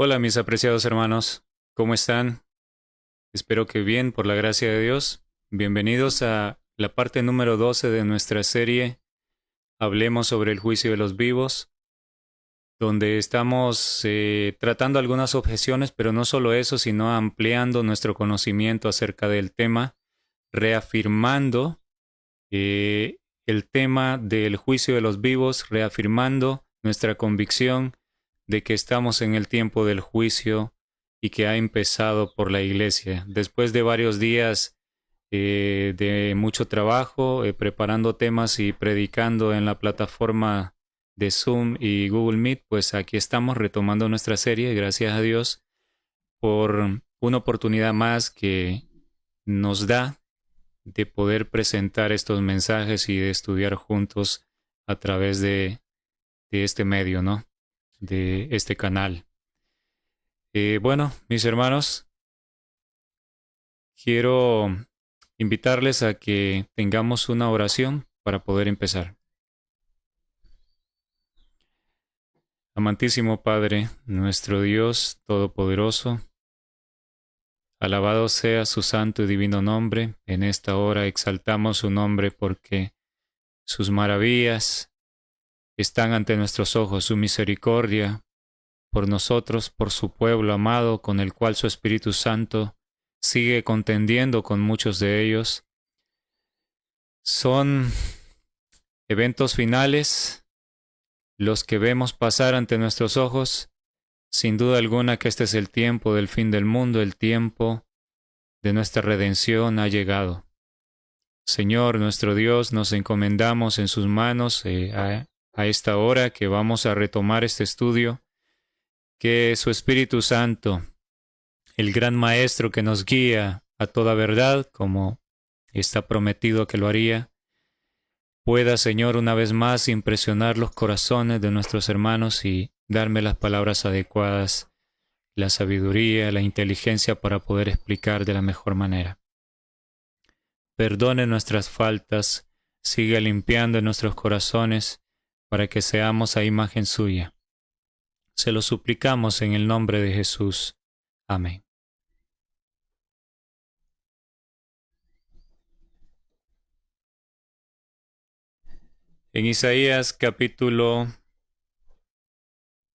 Hola mis apreciados hermanos, ¿cómo están? Espero que bien, por la gracia de Dios. Bienvenidos a la parte número 12 de nuestra serie Hablemos sobre el juicio de los vivos, donde estamos tratando algunas objeciones, pero no solo eso, sino ampliando nuestro conocimiento acerca del tema, reafirmando el tema del juicio de los vivos, reafirmando nuestra convicción de que estamos en el tiempo del juicio y que ha empezado por la iglesia. Después de varios días de mucho trabajo, preparando temas y predicando en la plataforma de Zoom y Google Meet, pues aquí estamos retomando nuestra serie, gracias a Dios, por una oportunidad más que nos da de poder presentar estos mensajes y de estudiar juntos a través de este medio, ¿no? De este canal. Bueno, mis hermanos, quiero invitarles a que tengamos una oración para poder empezar. Amantísimo Padre, nuestro Dios Todopoderoso, alabado sea su santo y divino nombre. En esta hora exaltamos su nombre porque sus maravillas están ante nuestros ojos, su misericordia por nosotros, por su pueblo amado, con el cual su Espíritu Santo sigue contendiendo con muchos de ellos. Son eventos finales los que vemos pasar ante nuestros ojos. Sin duda alguna que este es el tiempo del fin del mundo, el tiempo de nuestra redención ha llegado. Señor, nuestro Dios, nos encomendamos en sus manos a esta hora que vamos a retomar este estudio. Que su Espíritu Santo, el gran Maestro que nos guía a toda verdad, como está prometido que lo haría, pueda, Señor, una vez más impresionar los corazones de nuestros hermanos y darme las palabras adecuadas, la sabiduría, la inteligencia para poder explicar de la mejor manera. Perdone nuestras faltas, siga limpiando nuestros corazones para que seamos a imagen suya. Se lo suplicamos en el nombre de Jesús. Amén. En Isaías capítulo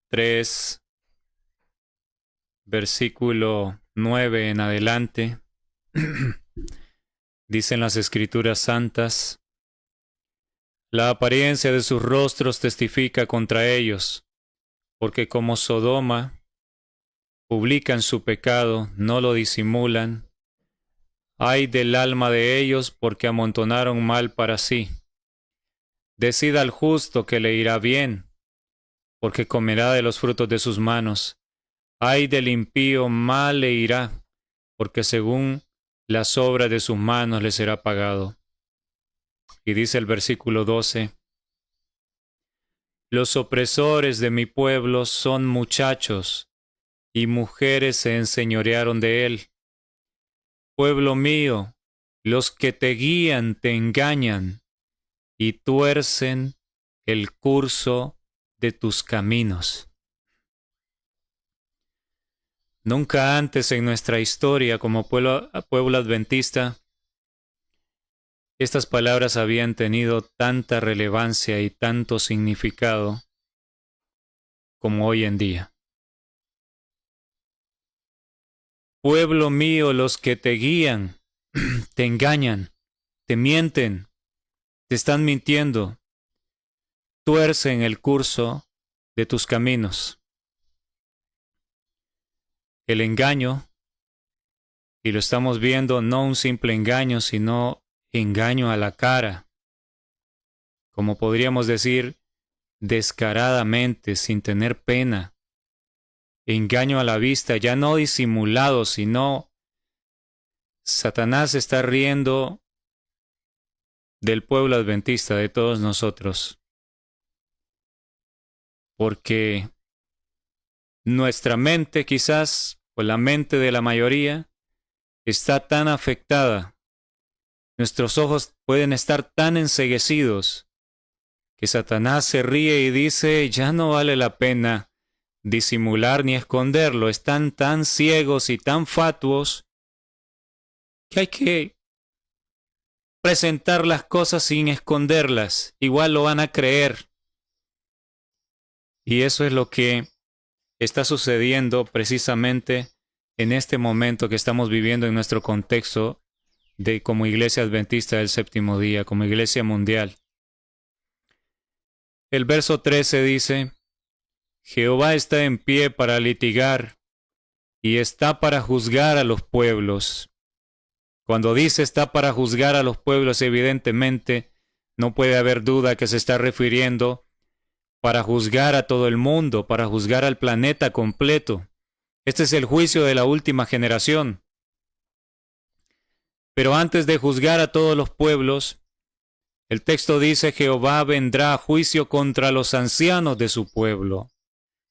3, versículo 9 en adelante, dicen las Escrituras Santas: la apariencia de sus rostros testifica contra ellos, porque como Sodoma publican su pecado, no lo disimulan. Ay del alma de ellos, porque amontonaron mal para sí. Decida al justo que le irá bien, porque comerá de los frutos de sus manos. Ay del impío, mal le irá, porque según las obras de sus manos le será pagado. Y dice el versículo 12: los opresores de mi pueblo son muchachos, y mujeres se enseñorearon de él. Pueblo mío, los que te guían te engañan, y tuercen el curso de tus caminos. Nunca antes en nuestra historia como pueblo adventista, estas palabras habían tenido tanta relevancia y tanto significado como hoy en día. Pueblo mío, los que te guían, te engañan, te mienten, te están mintiendo, tuercen el curso de tus caminos. El engaño, y lo estamos viendo, no un simple engaño, sino engaño a la cara, como podríamos decir, descaradamente, sin tener pena. Engaño a la vista, ya no disimulado, sino Satanás está riendo del pueblo adventista, de todos nosotros, porque nuestra mente, quizás, o la mente de la mayoría, está tan afectada, nuestros ojos pueden estar tan enceguecidos, que Satanás se ríe y dice: ya no vale la pena disimular ni esconderlo. Están tan ciegos y tan fatuos que hay que presentar las cosas sin esconderlas. Igual lo van a creer. Y eso es lo que está sucediendo precisamente en este momento que estamos viviendo en nuestro contexto de como Iglesia Adventista del Séptimo Día, como Iglesia Mundial. El verso 13 dice: Jehová está en pie para litigar y está para juzgar a los pueblos. Cuando dice está para juzgar a los pueblos, evidentemente no puede haber duda que se está refiriendo para juzgar a todo el mundo, para juzgar al planeta completo. Este es el juicio de la última generación. Pero antes de juzgar a todos los pueblos, el texto dice: Jehová vendrá a juicio contra los ancianos de su pueblo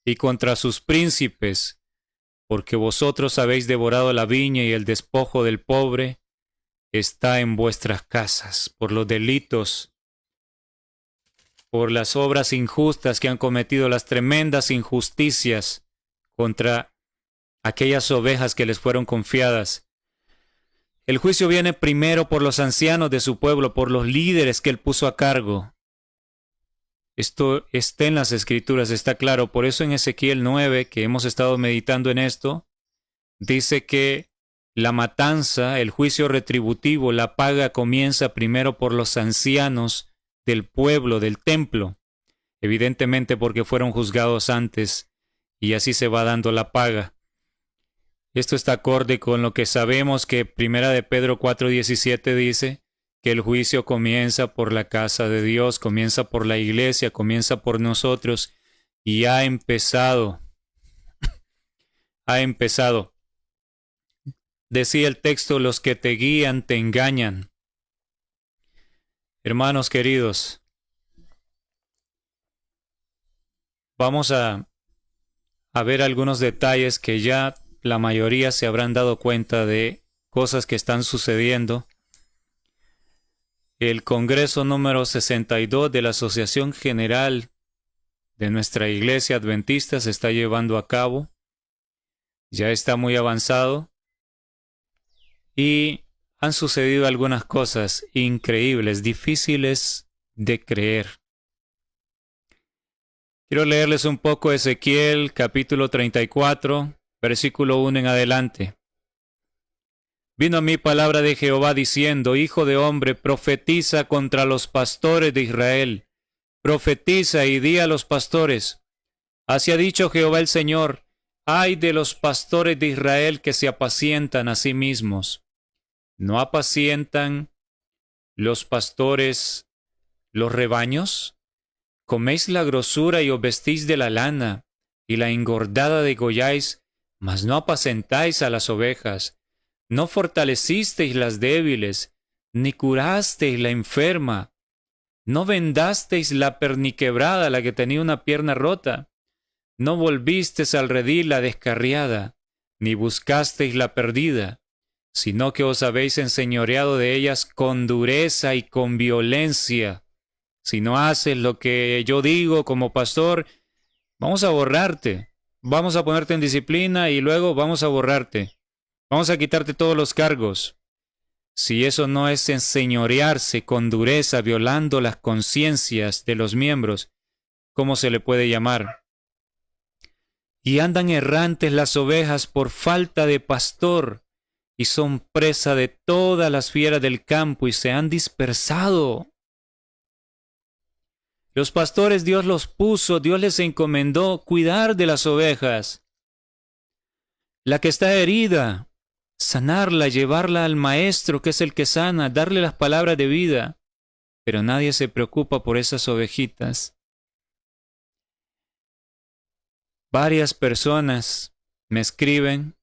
y contra sus príncipes, porque vosotros habéis devorado la viña y el despojo del pobre está en vuestras casas, por los delitos, por las obras injustas que han cometido, las tremendas injusticias contra aquellas ovejas que les fueron confiadas. El juicio viene primero por los ancianos de su pueblo, por los líderes que él puso a cargo. Esto está en las Escrituras, está claro. Por eso en Ezequiel 9, que hemos estado meditando en esto, dice que la matanza, el juicio retributivo, la paga comienza primero por los ancianos del pueblo, del templo, evidentemente porque fueron juzgados antes, y así se va dando la paga. Esto está acorde con lo que sabemos que Primera de Pedro 4:17 dice, que el juicio comienza por la casa de Dios, comienza por la iglesia, comienza por nosotros, y ha empezado. Ha empezado. Decía el texto: los que te guían te engañan. Hermanos queridos, vamos a ver algunos detalles que ya la mayoría se habrán dado cuenta de cosas que están sucediendo. El Congreso número 62 de la Asociación General de nuestra Iglesia Adventista se está llevando a cabo. Ya está muy avanzado y han sucedido algunas cosas increíbles, difíciles de creer. Quiero leerles un poco Ezequiel capítulo 34, versículo 1 en adelante. Vino a mí palabra de Jehová diciendo: Hijo de hombre, profetiza contra los pastores de Israel. Profetiza y di a los pastores: así ha dicho Jehová el Señor, ay de los pastores de Israel que se apacientan a sí mismos. ¿No apacientan los pastores los rebaños? Coméis la grosura y os vestís de la lana, y la engordada degolláis, mas no apacentáis a las ovejas. No fortalecisteis las débiles, ni curasteis la enferma. No vendasteis la perniquebrada, la que tenía una pierna rota. No volvisteis al redil la descarriada, ni buscasteis la perdida, sino que os habéis enseñoreado de ellas con dureza y con violencia. Si no haces lo que yo digo como pastor, vamos a borrarte. Vamos a ponerte en disciplina y luego vamos a borrarte. Vamos a quitarte todos los cargos. Si eso no es enseñorearse con dureza, violando las conciencias de los miembros, ¿cómo se le puede llamar? Y andan errantes las ovejas por falta de pastor, y son presa de todas las fieras del campo, y se han dispersado. Los pastores Dios los puso, Dios les encomendó cuidar de las ovejas. La que está herida, sanarla, llevarla al maestro que es el que sana, darle las palabras de vida. Pero nadie se preocupa por esas ovejitas. Varias personas me escriben,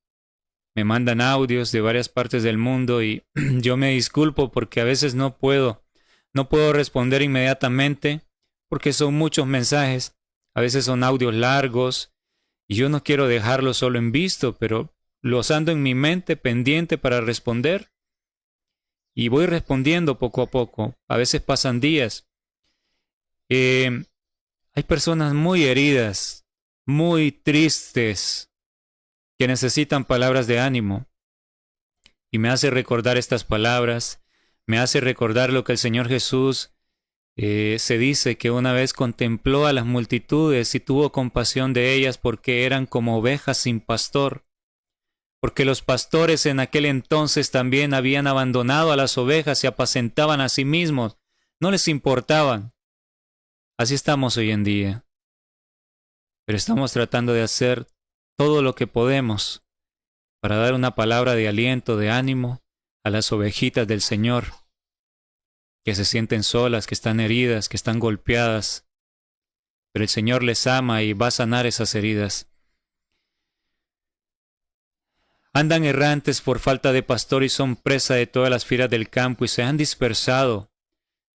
me mandan audios de varias partes del mundo y yo me disculpo porque a veces no puedo responder inmediatamente porque son muchos mensajes, a veces son audios largos y yo no quiero dejarlos solo en visto, pero los ando en mi mente pendiente para responder y voy respondiendo poco a poco. A veces pasan días. Hay personas muy heridas muy tristes, que necesitan palabras de ánimo. Y me hace recordar estas palabras, me hace recordar lo que el Señor Jesús se dice que una vez contempló a las multitudes y tuvo compasión de ellas porque eran como ovejas sin pastor, porque los pastores en aquel entonces también habían abandonado a las ovejas y apacentaban a sí mismos, no les importaban. Así estamos hoy en día, pero estamos tratando de hacer todo lo que podemos para dar una palabra de aliento, de ánimo a las ovejitas del Señor, que se sienten solas, que están heridas, que están golpeadas, pero el Señor les ama y va a sanar esas heridas. Andan errantes por falta de pastor y son presa de todas las fieras del campo y se han dispersado.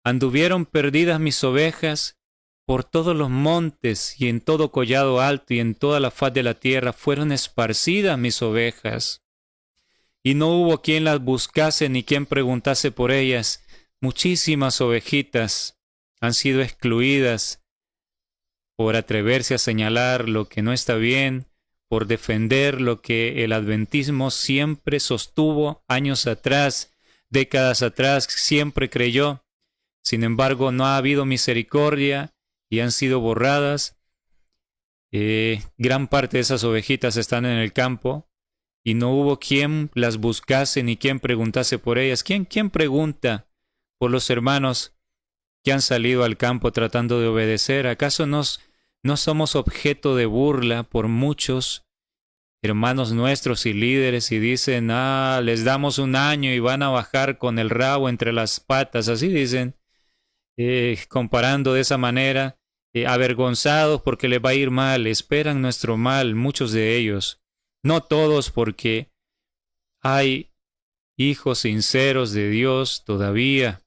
Anduvieron perdidas mis ovejas por todos los montes y en todo collado alto y en toda la faz de la tierra fueron esparcidas mis ovejas. Y no hubo quien las buscase ni quien preguntase por ellas. Muchísimas ovejitas han sido excluidas por atreverse a señalar lo que no está bien, por defender lo que el adventismo siempre sostuvo años atrás, décadas atrás, siempre creyó. Sin embargo, no ha habido misericordia y han sido borradas. Gran parte de esas ovejitas están en el campo y no hubo quien las buscase ni quien preguntase por ellas. ¿Quién pregunta por los hermanos que han salido al campo tratando de obedecer? ¿Acaso no somos objeto de burla por muchos hermanos nuestros y líderes y dicen, les damos un año y van a bajar con el rabo entre las patas? Así dicen, comparando de esa manera, avergonzados porque les va a ir mal, esperan nuestro mal, muchos de ellos. No todos, porque hay hijos sinceros de Dios todavía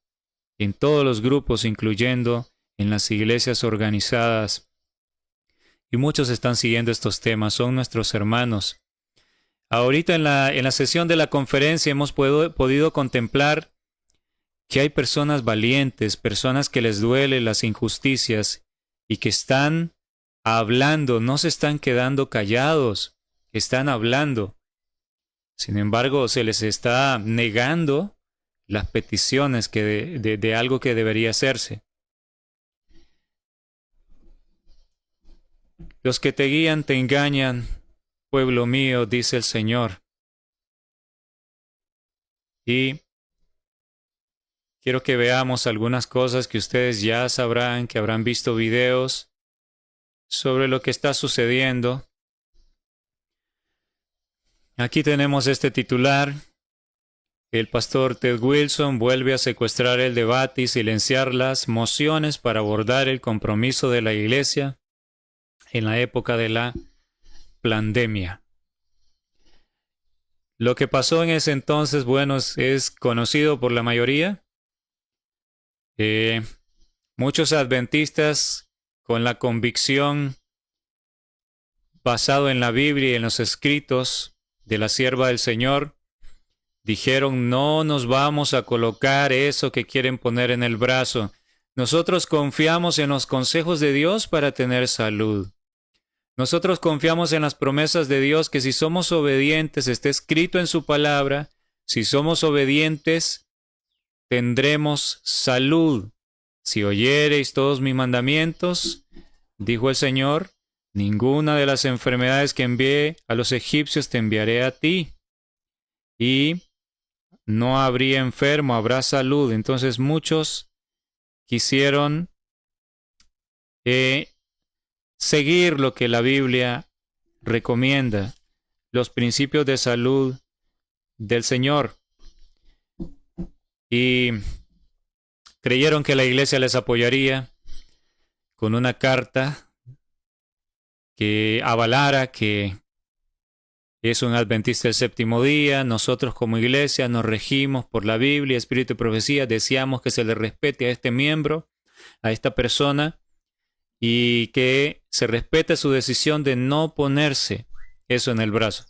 en todos los grupos, incluyendo en las iglesias organizadas. Y muchos están siguiendo estos temas, son nuestros hermanos. Ahorita en la sesión de la conferencia hemos podido contemplar que hay personas valientes, personas que les duelen las injusticias y que están hablando, no se están quedando callados, están hablando. Sin embargo, se les está negando las peticiones de algo que debería hacerse. Los que te guían te engañan, pueblo mío, dice el Señor. Y quiero que veamos algunas cosas que ustedes ya sabrán, que habrán visto videos sobre lo que está sucediendo. Aquí tenemos este titular. El pastor Ted Wilson vuelve a secuestrar el debate y silenciar las mociones para abordar el compromiso de la Iglesia en la época de la pandemia. Lo que pasó en ese entonces, bueno, es conocido por la mayoría. Muchos adventistas con la convicción basado en la Biblia y en los escritos de la sierva del Señor, dijeron, no nos vamos a colocar eso que quieren poner en el brazo. Nosotros confiamos en los consejos de Dios para tener salud. Nosotros confiamos en las promesas de Dios que si somos obedientes, está escrito en su palabra, si somos obedientes, tendremos salud. Si oyereis todos mis mandamientos, dijo el Señor, ninguna de las enfermedades que envié a los egipcios te enviaré a ti. Y no habría enfermo, habrá salud. Entonces muchos quisieron seguir lo que la Biblia recomienda, los principios de salud del Señor. Y creyeron que la iglesia les apoyaría con una carta que avalara que es un adventista del séptimo día. Nosotros como iglesia nos regimos por la Biblia, Espíritu y Profecía. Deseamos que se le respete a este miembro, a esta persona, y que se respete su decisión de no ponerse eso en el brazo.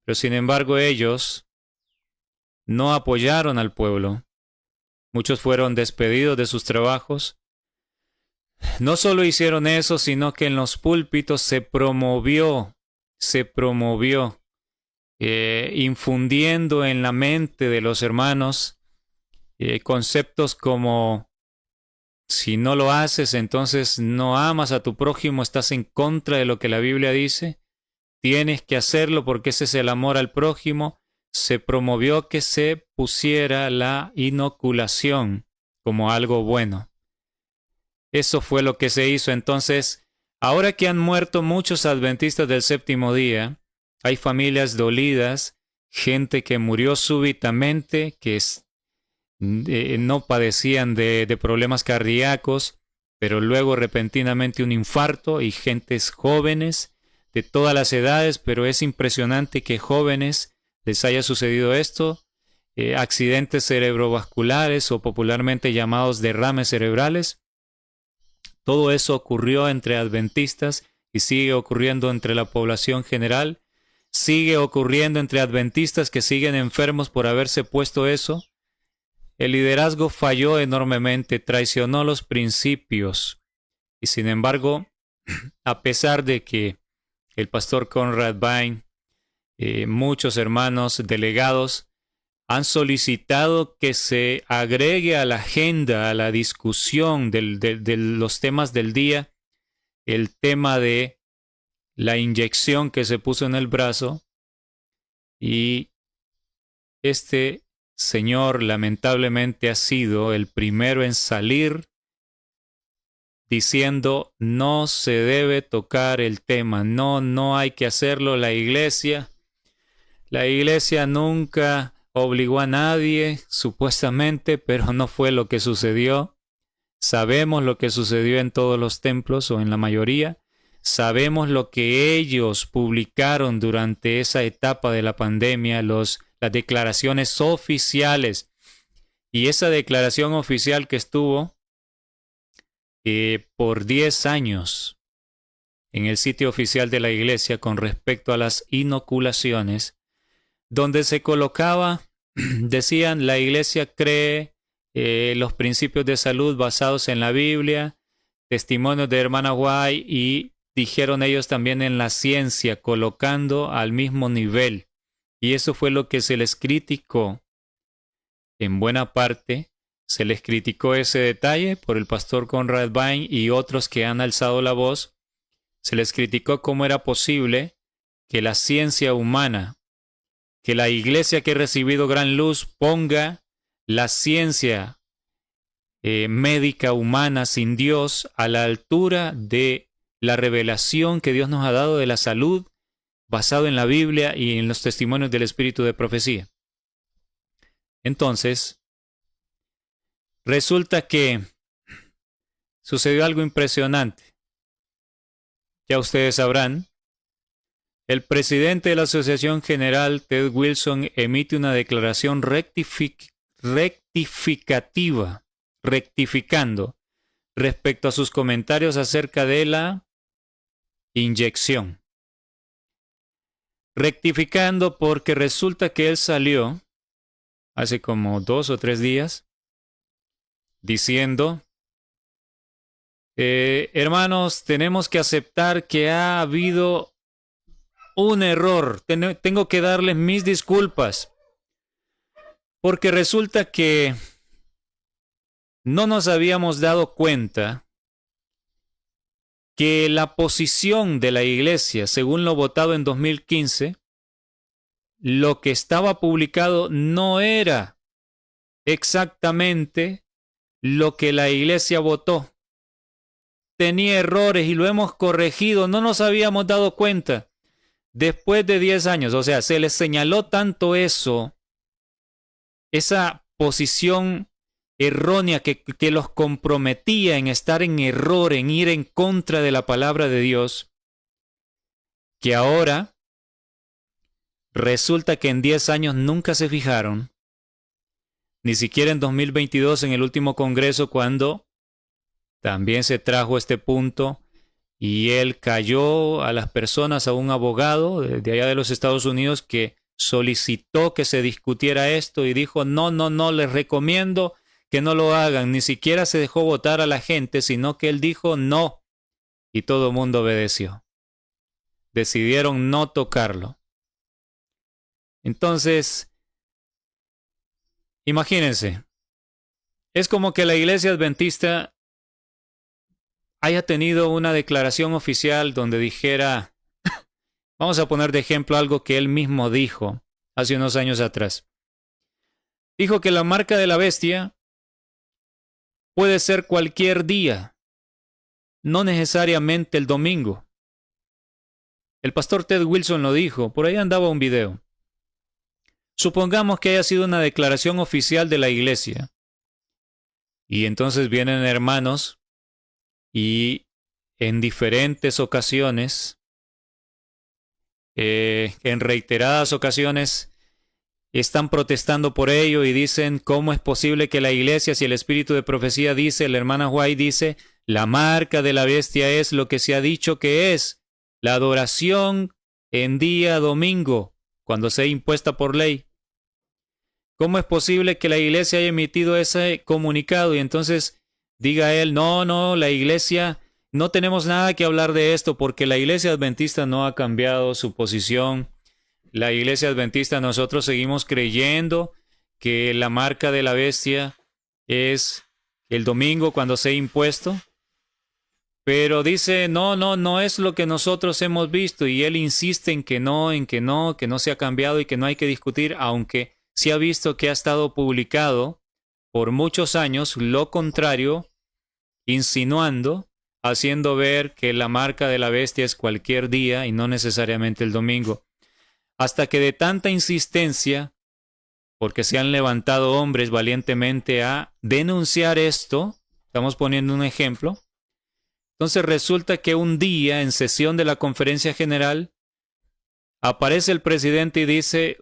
Pero sin embargo ellos no apoyaron al pueblo. Muchos fueron despedidos de sus trabajos. No solo hicieron eso, sino que en los púlpitos se promovió, infundiendo en la mente de los hermanos conceptos como: si no lo haces, entonces no amas a tu prójimo, estás en contra de lo que la Biblia dice, tienes que hacerlo porque ese es el amor al prójimo. Se promovió que se pusiera la inoculación como algo bueno. Eso fue lo que se hizo. Entonces, ahora que han muerto muchos adventistas del séptimo día, hay familias dolidas, gente que murió súbitamente, que no padecían de problemas cardíacos, pero luego repentinamente un infarto, y gentes jóvenes de todas las edades, pero es impresionante que jóvenes les haya sucedido esto, accidentes cerebrovasculares o popularmente llamados derrames cerebrales. Todo eso ocurrió entre adventistas y sigue ocurriendo entre la población general. Sigue ocurriendo entre adventistas que siguen enfermos por haberse puesto eso. El liderazgo falló enormemente, traicionó los principios. Y sin embargo, a pesar de que el pastor Conrad Bain, muchos hermanos delegados, han solicitado que se agregue a la agenda, a la discusión de los temas del día, el tema de la inyección que se puso en el brazo. Y este señor lamentablemente ha sido el primero en salir diciendo: no se debe tocar el tema, no hay que hacerlo. La iglesia nunca obligó a nadie, supuestamente, pero no fue lo que sucedió. Sabemos lo que sucedió en todos los templos, o en la mayoría. Sabemos lo que ellos publicaron durante esa etapa de la pandemia, las declaraciones oficiales. Y esa declaración oficial que estuvo por 10 años en el sitio oficial de la iglesia con respecto a las inoculaciones, donde se colocaba, decían: la iglesia cree los principios de salud basados en la Biblia, testimonios de hermana White, y dijeron ellos también en la ciencia, colocando al mismo nivel. Y eso fue lo que se les criticó. En buena parte se les criticó ese detalle por el pastor Conrad Bain y otros que han alzado la voz. Se les criticó cómo era posible que la ciencia humana, que la iglesia que ha recibido gran luz, ponga la ciencia médica humana sin Dios a la altura de la revelación que Dios nos ha dado de la salud, basado en la Biblia y en los testimonios del Espíritu de profecía. Entonces, resulta que sucedió algo impresionante. Ya ustedes sabrán, el presidente de la Asociación General, Ted Wilson, emite una declaración rectificando respecto a sus comentarios acerca de la inyección. Rectificando porque resulta que él salió hace como 2 o 3 días diciendo: hermanos, tenemos que aceptar que ha habido un error. Tengo que darles mis disculpas. Porque resulta que no nos habíamos dado cuenta que la posición de la iglesia, según lo votado en 2015, lo que estaba publicado no era exactamente lo que la iglesia votó. Tenía errores y lo hemos corregido, no nos habíamos dado cuenta. Después de 10 años, o sea, se les señaló tanto eso, esa posición errónea que los comprometía en estar en error, en ir en contra de la palabra de Dios, que ahora resulta que en 10 años nunca se fijaron, ni siquiera en 2022 en el último congreso, cuando también se trajo este punto y él cayó a las personas, a un abogado de allá de los Estados Unidos que solicitó que se discutiera esto y dijo: no, les recomiendo que no lo hagan. Ni siquiera se dejó votar a la gente, sino que él dijo no. Y todo el mundo obedeció. Decidieron no tocarlo. Entonces, imagínense, es como que la iglesia adventista haya tenido una declaración oficial donde dijera, vamos a poner de ejemplo algo que él mismo dijo hace unos años atrás. Dijo que la marca de la bestia puede ser cualquier día, no necesariamente el domingo. El pastor Ted Wilson lo dijo, por ahí andaba un video. Supongamos que haya sido una declaración oficial de la iglesia. Y entonces vienen hermanos y en diferentes ocasiones, en reiteradas ocasiones, están protestando por ello y dicen, ¿cómo es posible que la iglesia, si el espíritu de profecía dice, la hermana White dice, la marca de la bestia es lo que se ha dicho que es, la adoración en día domingo, cuando sea impuesta por ley? ¿Cómo es posible que la iglesia haya emitido ese comunicado y entonces diga él, no, la iglesia, no tenemos nada que hablar de esto porque la iglesia adventista no ha cambiado su posición? La iglesia adventista, nosotros seguimos creyendo que la marca de la bestia es el domingo cuando sea impuesto. Pero dice, no es lo que nosotros hemos visto. Y él insiste en que no se ha cambiado y que no hay que discutir, aunque se ha visto que ha estado publicado por muchos años lo contrario, insinuando, haciendo ver que la marca de la bestia es cualquier día y no necesariamente el domingo. Hasta que de tanta insistencia, porque se han levantado hombres valientemente a denunciar esto, estamos poniendo un ejemplo, entonces resulta que un día en sesión de la conferencia general aparece el presidente y dice,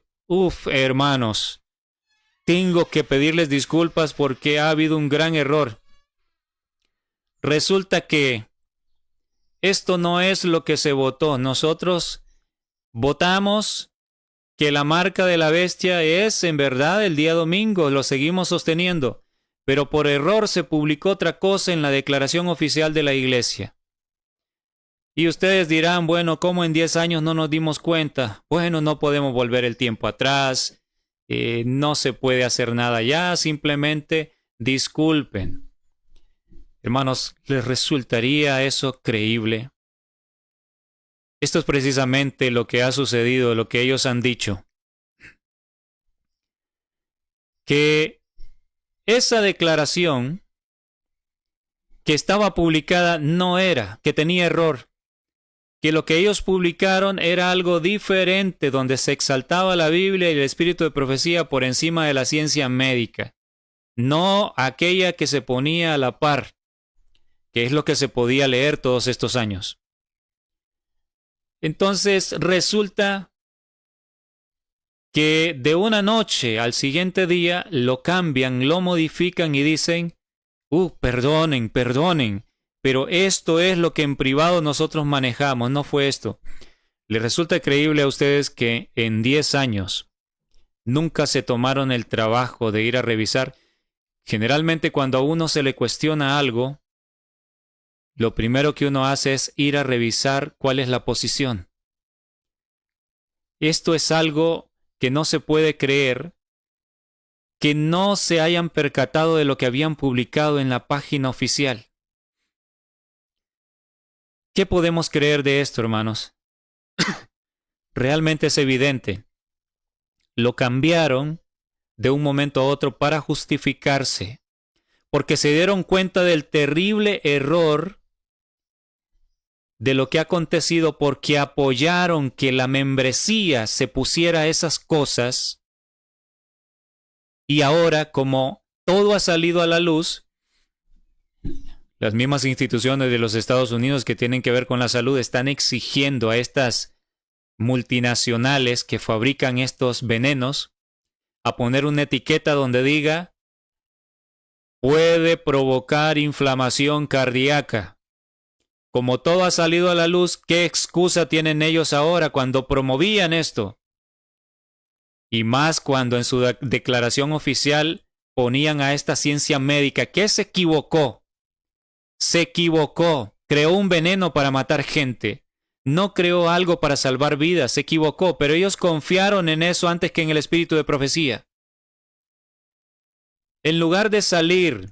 hermanos, tengo que pedirles disculpas porque ha habido un gran error. Resulta que esto no es lo que se votó. Nosotros votamos que la marca de la bestia es en verdad el día domingo, lo seguimos sosteniendo, pero por error se publicó otra cosa en la declaración oficial de la iglesia. Y ustedes dirán, bueno, ¿cómo en 10 años no nos dimos cuenta? Bueno, no podemos volver el tiempo atrás, no se puede hacer nada ya, simplemente disculpen. Hermanos, ¿les resultaría eso creíble? Esto es precisamente lo que ha sucedido, lo que ellos han dicho. Que esa declaración que estaba publicada no era, que tenía error, que lo que ellos publicaron era algo diferente, donde se exaltaba la Biblia y el espíritu de profecía por encima de la ciencia médica, no aquella que se ponía a la par, que es lo que se podía leer todos estos años. Entonces resulta que de una noche al siguiente día lo cambian, lo modifican y dicen, perdonen, pero esto es lo que en privado nosotros manejamos, no fue esto. ¿Les resulta creíble a ustedes que en 10 años nunca se tomaron el trabajo de ir a revisar? Generalmente cuando a uno se le cuestiona algo, lo primero que uno hace es ir a revisar cuál es la posición. Esto es algo que no se puede creer, que no se hayan percatado de lo que habían publicado en la página oficial. ¿Qué podemos creer de esto, hermanos? Realmente es evidente. Lo cambiaron de un momento a otro para justificarse, porque se dieron cuenta del terrible error de lo que ha acontecido, porque apoyaron que la membresía se pusiera esas cosas. Y ahora, como todo ha salido a la luz, las mismas instituciones de los Estados Unidos que tienen que ver con la salud están exigiendo a estas multinacionales que fabrican estos venenos a poner una etiqueta donde diga puede provocar inflamación cardíaca. Como todo ha salido a la luz, ¿qué excusa tienen ellos ahora cuando promovían esto? Y más cuando en su declaración oficial ponían a esta ciencia médica que se equivocó. Se equivocó. Creó un veneno para matar gente. No creó algo para salvar vidas. Se equivocó, pero ellos confiaron en eso antes que en el espíritu de profecía. En lugar de salir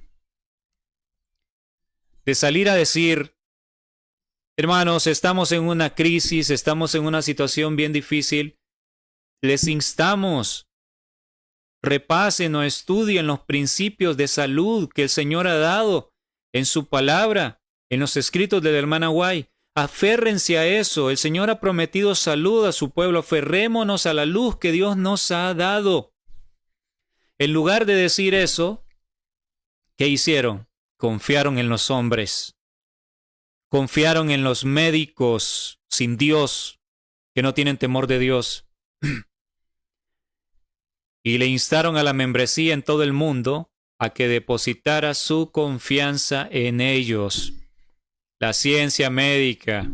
a decir, hermanos, estamos en una crisis, estamos en una situación bien difícil, les instamos, repasen o estudien los principios de salud que el Señor ha dado en su palabra, en los escritos de la hermana White. Aférrense a eso. El Señor ha prometido salud a su pueblo. Aferrémonos a la luz que Dios nos ha dado. En lugar de decir eso, ¿qué hicieron? Confiaron en los hombres. Confiaron en los médicos sin Dios, que no tienen temor de Dios. Y le instaron a la membresía en todo el mundo a que depositara su confianza en ellos. La ciencia médica.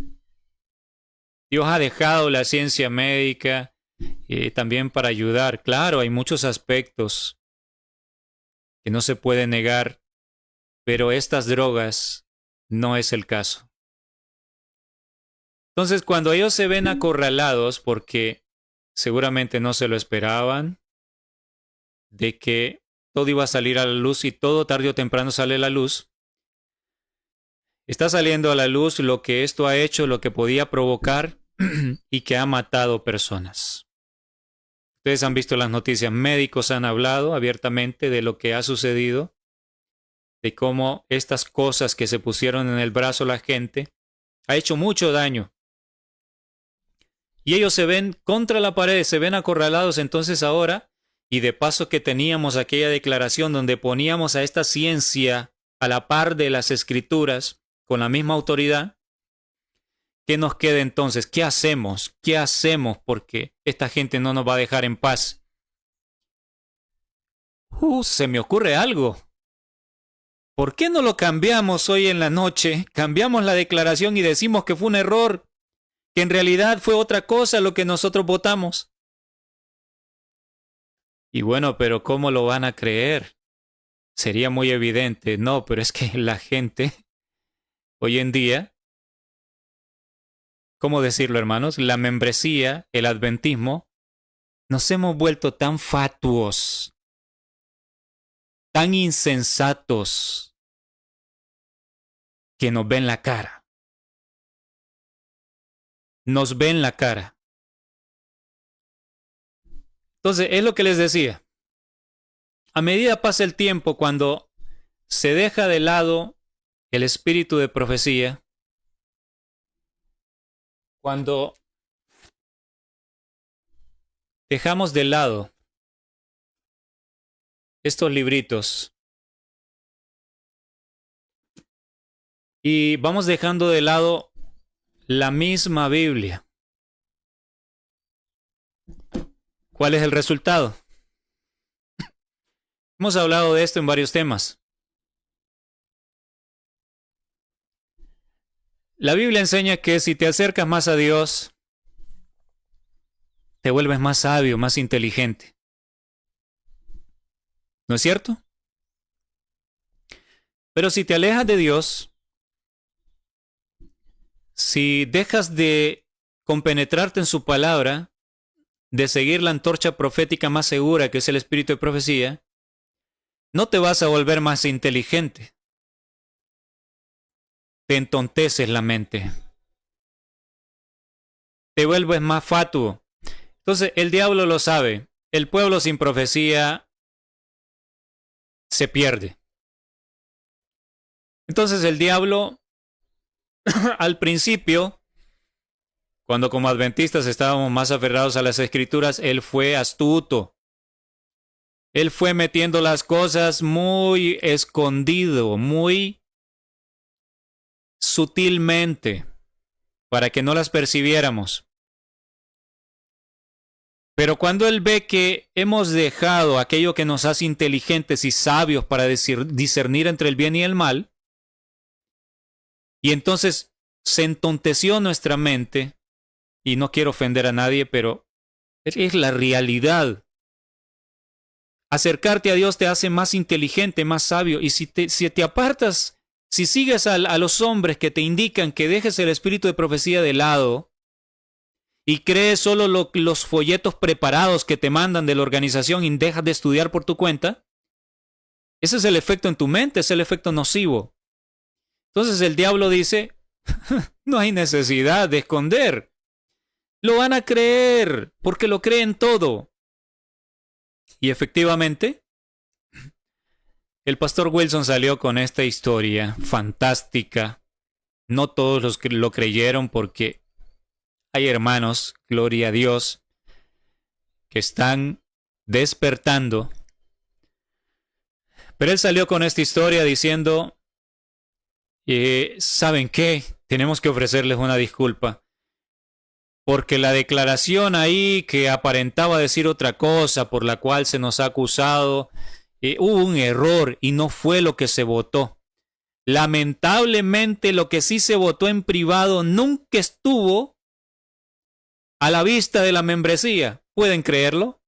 Dios ha dejado la ciencia médica también para ayudar. Claro, hay muchos aspectos que no se puede negar, pero estas drogas no es el caso. Entonces, cuando ellos se ven acorralados, porque seguramente no se lo esperaban, de que todo iba a salir a la luz y todo tarde o temprano sale a la luz, está saliendo a la luz lo que esto ha hecho, lo que podía provocar y que ha matado personas. Ustedes han visto las noticias, médicos han hablado abiertamente de lo que ha sucedido, de cómo estas cosas que se pusieron en el brazo la gente ha hecho mucho daño. Y ellos se ven contra la pared, se ven acorralados entonces ahora, y de paso que teníamos aquella declaración donde poníamos a esta ciencia a la par de las escrituras, con la misma autoridad, ¿qué nos queda entonces? ¿Qué hacemos? ¿Qué hacemos? Porque esta gente no nos va a dejar en paz. Se me ocurre algo. ¿Por qué no lo cambiamos hoy en la noche? Cambiamos la declaración y decimos que fue un error, que en realidad fue otra cosa lo que nosotros votamos. Y bueno, pero ¿cómo lo van a creer? Sería muy evidente. No, pero es que la gente hoy en día, ¿cómo decirlo, hermanos? La membresía, el adventismo, nos hemos vuelto tan fatuos, tan insensatos, que nos ven la cara. Nos ven la cara. Entonces, es lo que les decía. A medida pasa el tiempo, cuando se deja de lado el espíritu de profecía, cuando dejamos de lado estos libritos y vamos dejando de lado la misma Biblia, ¿cuál es el resultado? Hemos hablado de esto en varios temas. La Biblia enseña que si te acercas más a Dios, te vuelves más sabio, más inteligente. ¿No es cierto? Pero si te alejas de Dios, si dejas de compenetrarte en su palabra, de seguir la antorcha profética más segura, que es el espíritu de profecía, no te vas a volver más inteligente. Te entonteces la mente. Te vuelves más fatuo. Entonces el diablo lo sabe. El pueblo sin profecía se pierde. Entonces el diablo, al principio, cuando como adventistas estábamos más aferrados a las escrituras, él fue astuto. Él fue metiendo las cosas muy escondido, muy sutilmente, para que no las percibiéramos. Pero cuando él ve que hemos dejado aquello que nos hace inteligentes y sabios para discernir entre el bien y el mal, y entonces se entonteció nuestra mente, y no quiero ofender a nadie, pero es la realidad. Acercarte a Dios te hace más inteligente, más sabio. Y si te apartas, si sigues a los hombres que te indican que dejes el espíritu de profecía de lado y crees solo los folletos preparados que te mandan de la organización y dejas de estudiar por tu cuenta, ese es el efecto en tu mente, es el efecto nocivo. Entonces el diablo dice, no hay necesidad de esconder. Lo van a creer, porque lo creen todo. Y efectivamente, el pastor Wilson salió con esta historia fantástica. No todos los que lo creyeron porque hay hermanos, gloria a Dios, que están despertando. Pero él salió con esta historia diciendo, ¿saben qué? Tenemos que ofrecerles una disculpa. Porque la declaración ahí que aparentaba decir otra cosa por la cual se nos ha acusado, hubo un error y no fue lo que se votó. Lamentablemente lo que sí se votó en privado nunca estuvo a la vista de la membresía. ¿Pueden creerlo?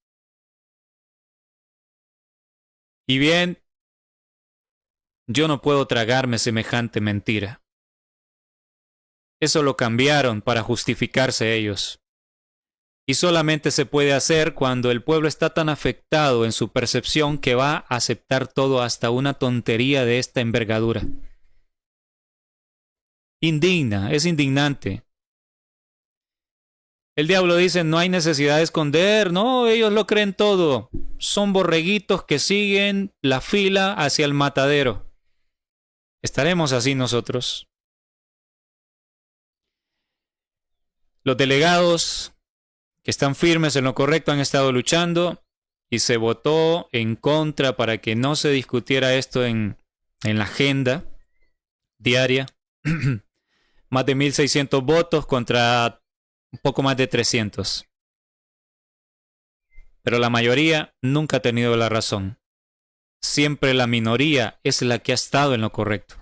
Y bien, yo no puedo tragarme semejante mentira. Eso lo cambiaron para justificarse ellos. Y solamente se puede hacer cuando el pueblo está tan afectado en su percepción que va a aceptar todo hasta una tontería de esta envergadura. Indigna, es indignante. El diablo dice, no hay necesidad de esconder, no, ellos lo creen todo. Son borreguitos que siguen la fila hacia el matadero. ¿Estaremos así nosotros? Los delegados que están firmes en lo correcto han estado luchando y se votó en contra para que no se discutiera esto en la agenda diaria. Más de 1.600 votos contra un poco más de 300. Pero la mayoría nunca ha tenido la razón. Siempre la minoría es la que ha estado en lo correcto.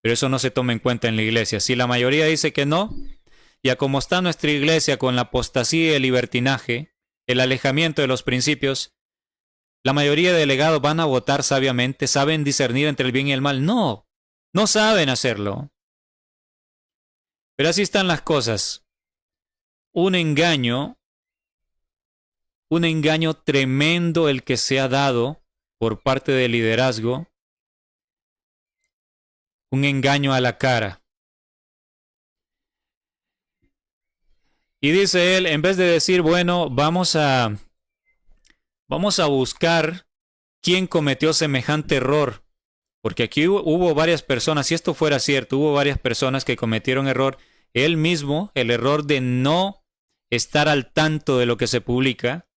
Pero eso no se toma en cuenta en la iglesia. Si la mayoría dice que no, ya como está nuestra iglesia con la apostasía y el libertinaje, el alejamiento de los principios, la mayoría de delegados van a votar sabiamente, saben discernir entre el bien y el mal. No, no saben hacerlo. Pero así están las cosas. Un engaño tremendo el que se ha dado por parte del liderazgo, un engaño a la cara. Y dice él, en vez de decir, bueno, vamos a buscar quién cometió semejante error, porque aquí hubo varias personas, si esto fuera cierto, hubo varias personas que cometieron error, él mismo, el error de no estar al tanto de lo que se publica.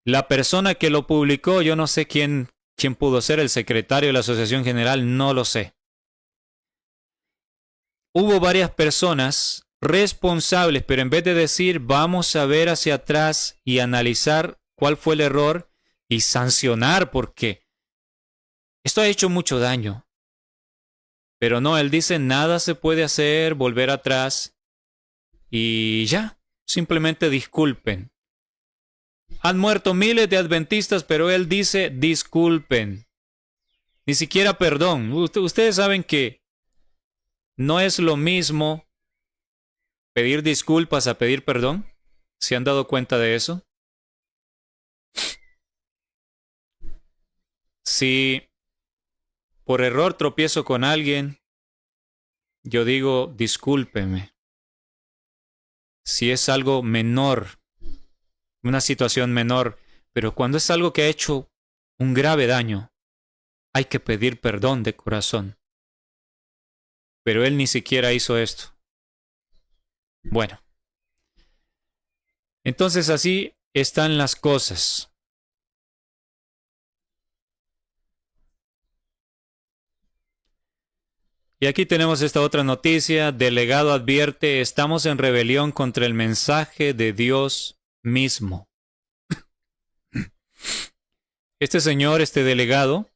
La persona que lo publicó, yo no sé quién pudo ser, el secretario de la Asociación General, no lo sé. Hubo varias personas responsables, pero en vez de decir vamos a ver hacia atrás y analizar cuál fue el error y sancionar porque esto ha hecho mucho daño. Pero no, él dice nada se puede hacer, volver atrás y ya, simplemente disculpen. Han muerto miles de adventistas, pero él dice disculpen. Ni siquiera perdón. Ustedes saben que no es lo mismo pedir disculpas a pedir perdón. ¿Se han dado cuenta de eso? Si por error tropiezo con alguien, yo digo discúlpeme. Si es algo menor, una situación menor, pero cuando es algo que ha hecho un grave daño, hay que pedir perdón de corazón. Pero él ni siquiera hizo esto. Bueno, entonces así están las cosas. Y aquí tenemos esta otra noticia. Delegado advierte, estamos en rebelión contra el mensaje de Dios mismo. Este señor, este delegado,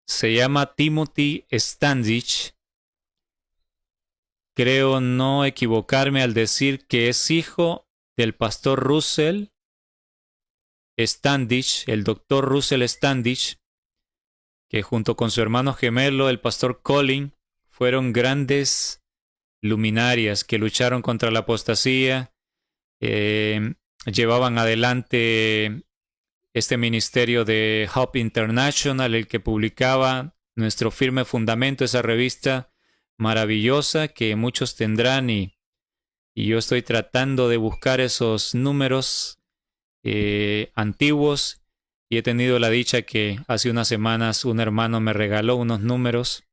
se llama Timothy Standich. Creo no equivocarme al decir que es hijo del pastor Russell Standish, el doctor Russell Standish, que junto con su hermano gemelo, el pastor Colin, fueron grandes luminarias que lucharon contra la apostasía, llevaban adelante este ministerio de Hope International, el que publicaba Nuestro Firme Fundamento, esa revista maravillosa que muchos tendrán, y yo estoy tratando de buscar esos números antiguos, y he tenido la dicha que hace unas semanas un hermano me regaló unos números,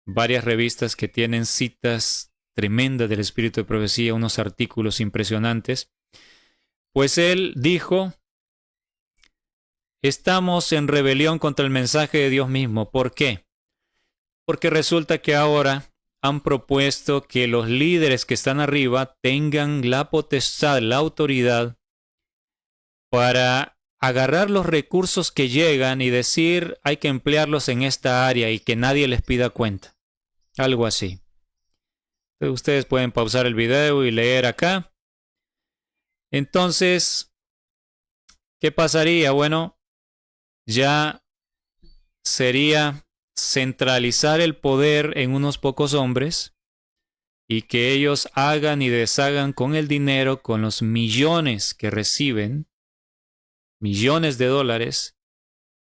varias revistas que tienen citas tremendas del espíritu de profecía, unos artículos impresionantes. Pues él dijo: estamos en rebelión contra el mensaje de Dios mismo. ¿Por qué? Porque resulta que ahora han propuesto que los líderes que están arriba tengan la potestad, la autoridad para agarrar los recursos que llegan y decir hay que emplearlos en esta área y que nadie les pida cuenta. Algo así. Entonces, ustedes pueden pausar el video y leer acá. Entonces, ¿qué pasaría? Bueno, ya sería centralizar el poder en unos pocos hombres y que ellos hagan y deshagan con el dinero, con los millones que reciben, millones de dólares,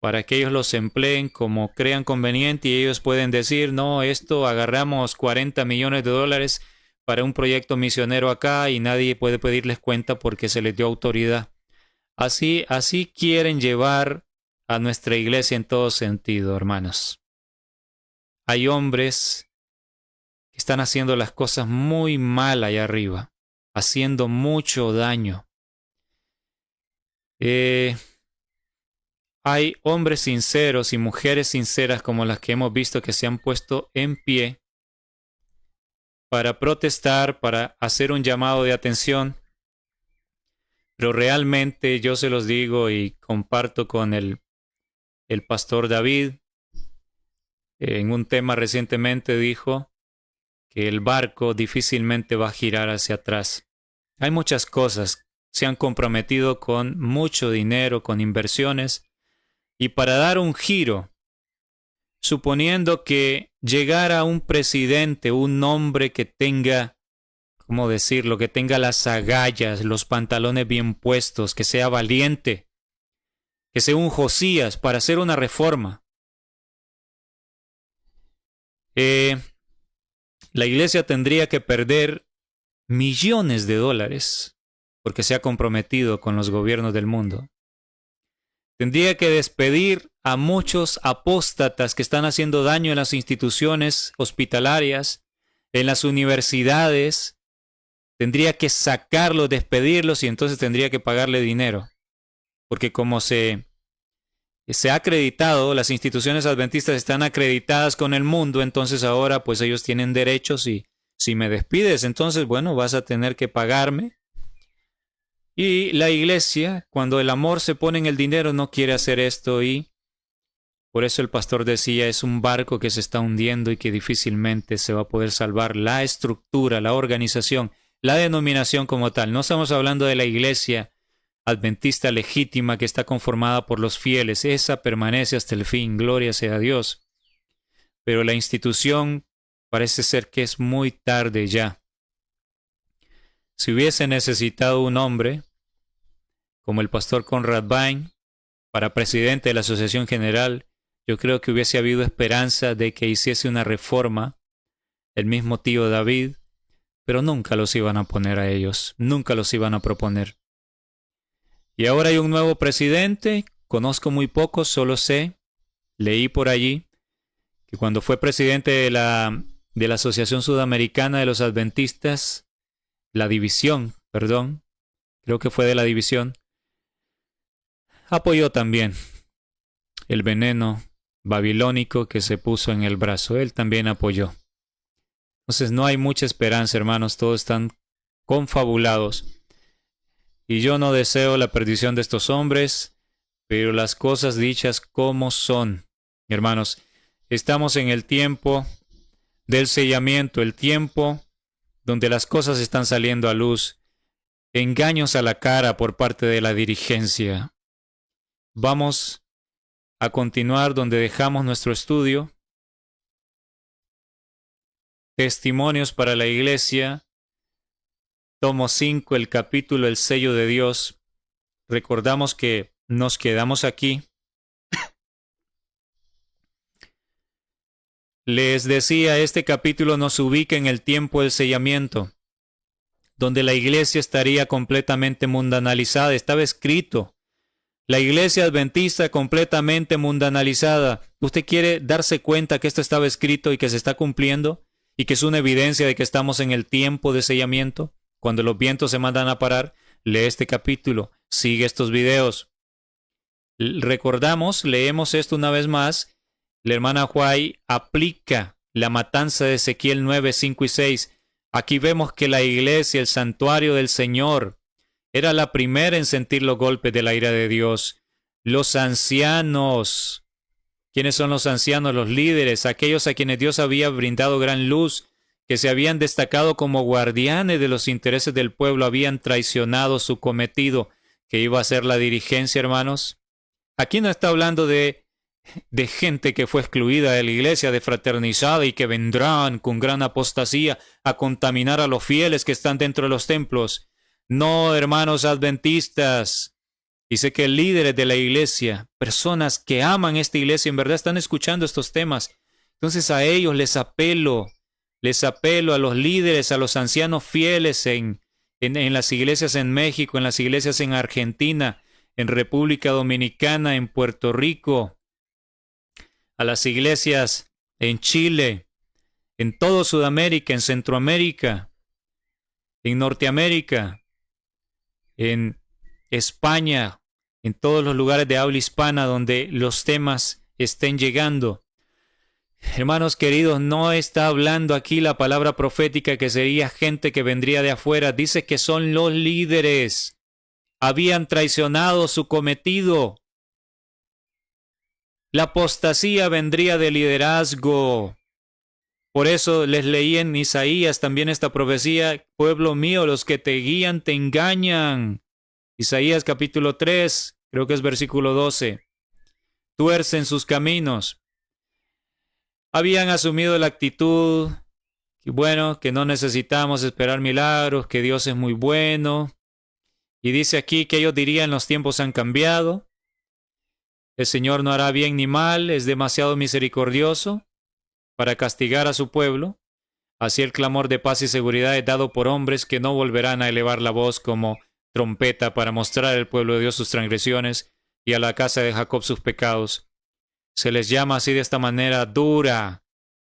para que ellos los empleen como crean conveniente, y ellos pueden decir: no, esto agarramos 40 millones de dólares para un proyecto misionero acá y nadie puede pedirles cuenta porque se les dio autoridad. Así quieren llevar a nuestra iglesia en todo sentido, hermanos. Hay hombres que están haciendo las cosas muy mal allá arriba, haciendo mucho daño. Hay hombres sinceros y mujeres sinceras como las que hemos visto que se han puesto en pie para protestar, para hacer un llamado de atención. Pero realmente yo se los digo y comparto con el pastor David. En un tema recientemente dijo que el barco difícilmente va a girar hacia atrás. Hay muchas cosas. Se han comprometido con mucho dinero, con inversiones, y para dar un giro, suponiendo que llegara un presidente, un hombre que tenga, ¿cómo decirlo?, que tenga las agallas, los pantalones bien puestos, que sea valiente, que sea un Josías para hacer una reforma. La iglesia tendría que perder millones de dólares porque se ha comprometido con los gobiernos del mundo. Tendría que despedir a muchos apóstatas que están haciendo daño en las instituciones hospitalarias, en las universidades. Tendría que sacarlos, despedirlos, y entonces tendría que pagarle dinero. Porque como se ha acreditado, las instituciones adventistas están acreditadas con el mundo, entonces ahora pues ellos tienen derechos, y si me despides, entonces bueno, vas a tener que pagarme. Y la iglesia, cuando el amor se pone en el dinero, no quiere hacer esto, y por eso el pastor decía, es un barco que se está hundiendo y que difícilmente se va a poder salvar la estructura, la organización, la denominación como tal. No estamos hablando de la iglesia adventista legítima que está conformada por los fieles. Esa permanece hasta el fin, gloria sea a Dios. Pero la institución parece ser que es muy tarde ya. Si hubiese necesitado un hombre como el pastor Conrad Vine para presidente de la Asociación General, yo creo que hubiese habido esperanza de que hiciese una reforma, el mismo tío David, pero nunca los iban a poner a ellos, nunca los iban a proponer. Y ahora hay un nuevo presidente, conozco muy poco, solo sé, leí por allí, que cuando fue presidente de la Asociación Sudamericana de los Adventistas, creo que fue de la división, apoyó también el veneno babilónico que se puso en el brazo. Él también apoyó. Entonces no hay mucha esperanza, hermanos, todos están confabulados. Y yo no deseo la perdición de estos hombres, pero las cosas dichas como son. Hermanos, estamos en el tiempo del sellamiento, el tiempo donde las cosas están saliendo a luz, engaños a la cara por parte de la dirigencia, Vamos a continuar donde dejamos nuestro estudio. Testimonios para la Iglesia, tomo 5, el capítulo El sello de Dios. Recordamos que nos quedamos aquí. Les decía, este capítulo nos ubica en el tiempo del sellamiento, donde la iglesia estaría completamente mundanalizada. Estaba escrito, la iglesia adventista completamente mundanalizada. ¿Usted quiere darse cuenta que esto estaba escrito y que se está cumpliendo? Y que es una evidencia de que estamos en el tiempo de sellamiento. Cuando los vientos se mandan a parar, lee este capítulo, sigue estos videos. Recordamos, leemos esto una vez más. La hermana White aplica la matanza de Ezequiel 9, 5 y 6. Aquí vemos que la iglesia, el santuario del Señor, era la primera en sentir los golpes de la ira de Dios. Los ancianos. ¿Quiénes son los ancianos? Los líderes, aquellos a quienes Dios había brindado gran luz, que se habían destacado como guardianes de los intereses del pueblo, habían traicionado su cometido, que iba a ser la dirigencia, hermanos. Aquí no está hablando de gente que fue excluida de la iglesia, de fraternizada y que vendrán con gran apostasía a contaminar a los fieles que están dentro de los templos. No, hermanos adventistas. Dice que líderes de la iglesia, personas que aman esta iglesia, en verdad están escuchando estos temas. Entonces a ellos les apelo a los líderes, a los ancianos fieles en las iglesias en México, en las iglesias en Argentina, en República Dominicana, en Puerto Rico, a las iglesias en Chile, en todo Sudamérica, en Centroamérica, en Norteamérica, en España, en todos los lugares de habla hispana donde los temas estén llegando. Hermanos queridos, no está hablando aquí la palabra profética que sería gente que vendría de afuera. Dice que son los líderes. Habían traicionado su cometido. La apostasía vendría de liderazgo. Por eso les leí en Isaías también esta profecía: pueblo mío, los que te guían te engañan. Isaías capítulo 3, creo que es versículo 12. Tuercen sus caminos. Habían asumido la actitud que no necesitamos esperar milagros, que Dios es muy bueno. Y dice aquí que ellos dirían: los tiempos han cambiado. El Señor no hará bien ni mal, es demasiado misericordioso para castigar a su pueblo. Así el clamor de paz y seguridad es dado por hombres que no volverán a elevar la voz como trompeta para mostrar al pueblo de Dios sus transgresiones y a la casa de Jacob sus pecados. Se les llama así de esta manera dura,